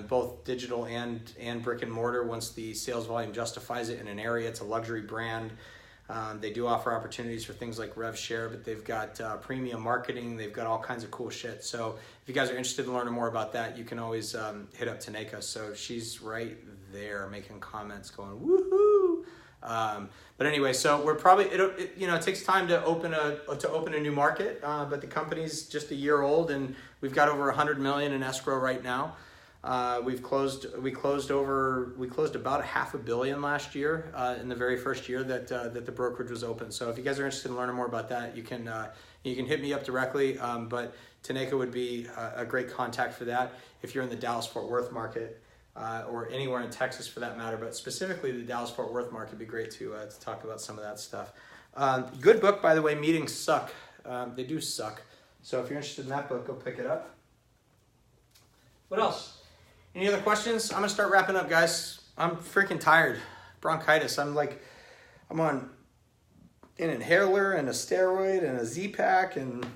both digital and brick and mortar once the sales volume justifies it in an area. It's a luxury brand. They do offer opportunities for things like rev share, but they've got premium marketing. They've got all kinds of cool shit. So if you guys are interested in learning more about that, you can always hit up Taneka. So she's right there making comments going, woohoo. But anyway, so we're probably, it takes time to open a new market, but the company's just a year old and we've got over 100 million in escrow right now. We closed about $500 million last year in the very first year that the brokerage was open. So if you guys are interested in learning more about that, you can hit me up directly. But Taneka would be a great contact for that if you're in the Dallas-Fort Worth market or anywhere in Texas for that matter. But specifically the Dallas-Fort Worth market would be great to talk about some of that stuff. Good book, by the way. Meetings suck. They do suck. So if you're interested in that book, go pick it up. What else? Any other questions? I'm going to start wrapping up, guys. I'm freaking tired. Bronchitis. I'm on an inhaler and a steroid and a Z-Pack and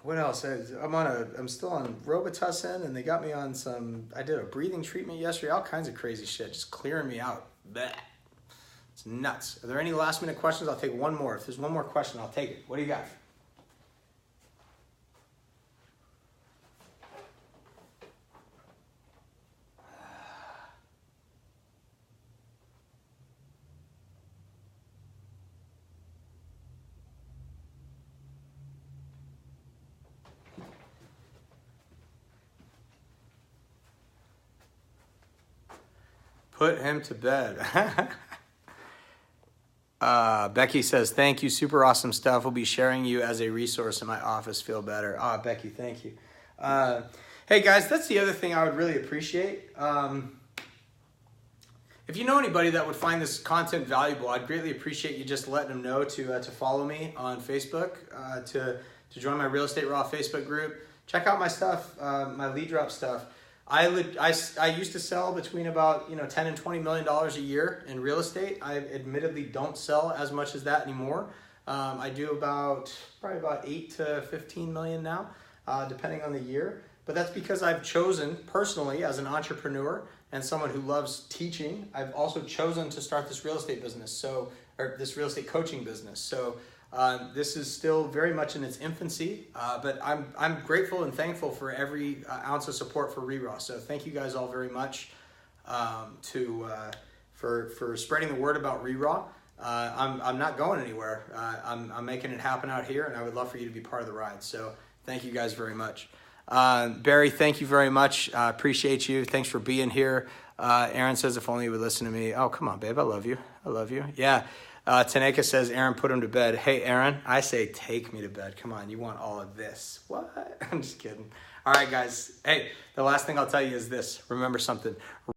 what else? I'm still on Robitussin and they got me on I did a breathing treatment yesterday. All kinds of crazy shit. Just clearing me out. Blech. It's nuts. Are there any last minute questions? I'll take one more. If there's one more question, I'll take it. What do you got? Put him to bed. Becky says, thank you. Super awesome stuff. We'll be sharing you as a resource in my office. Feel better. Becky, thank you. Hey, guys, that's the other thing I would really appreciate. If you know anybody that would find this content valuable, I'd greatly appreciate you just letting them know to follow me on Facebook, to join my Real Estate Raw Facebook group. Check out my stuff, my lead drop stuff. I used to sell between about $10 and $20 million a year in real estate. I admittedly don't sell as much as that anymore. I do probably about 8 to 15 million now, depending on the year. But that's because I've chosen personally as an entrepreneur and someone who loves teaching. I've also chosen to start this real estate business, or this real estate coaching business. So this is still very much in its infancy, but I'm grateful and thankful for every ounce of support for ReRaw. So thank you guys all very much for spreading the word about ReRaw. I'm not going anywhere. I'm making it happen out here, and I would love for you to be part of the ride. So thank you guys very much. Barry, thank you very much. Appreciate you. Thanks for being here. Aaron says, if only you would listen to me. Oh, come on, babe. I love you. I love you. Yeah. Taneka says, Aaron, put him to bed. Hey, Aaron, I say take me to bed. Come on, you want all of this. What? I'm just kidding. All right, guys. Hey, the last thing I'll tell you is this. Remember something.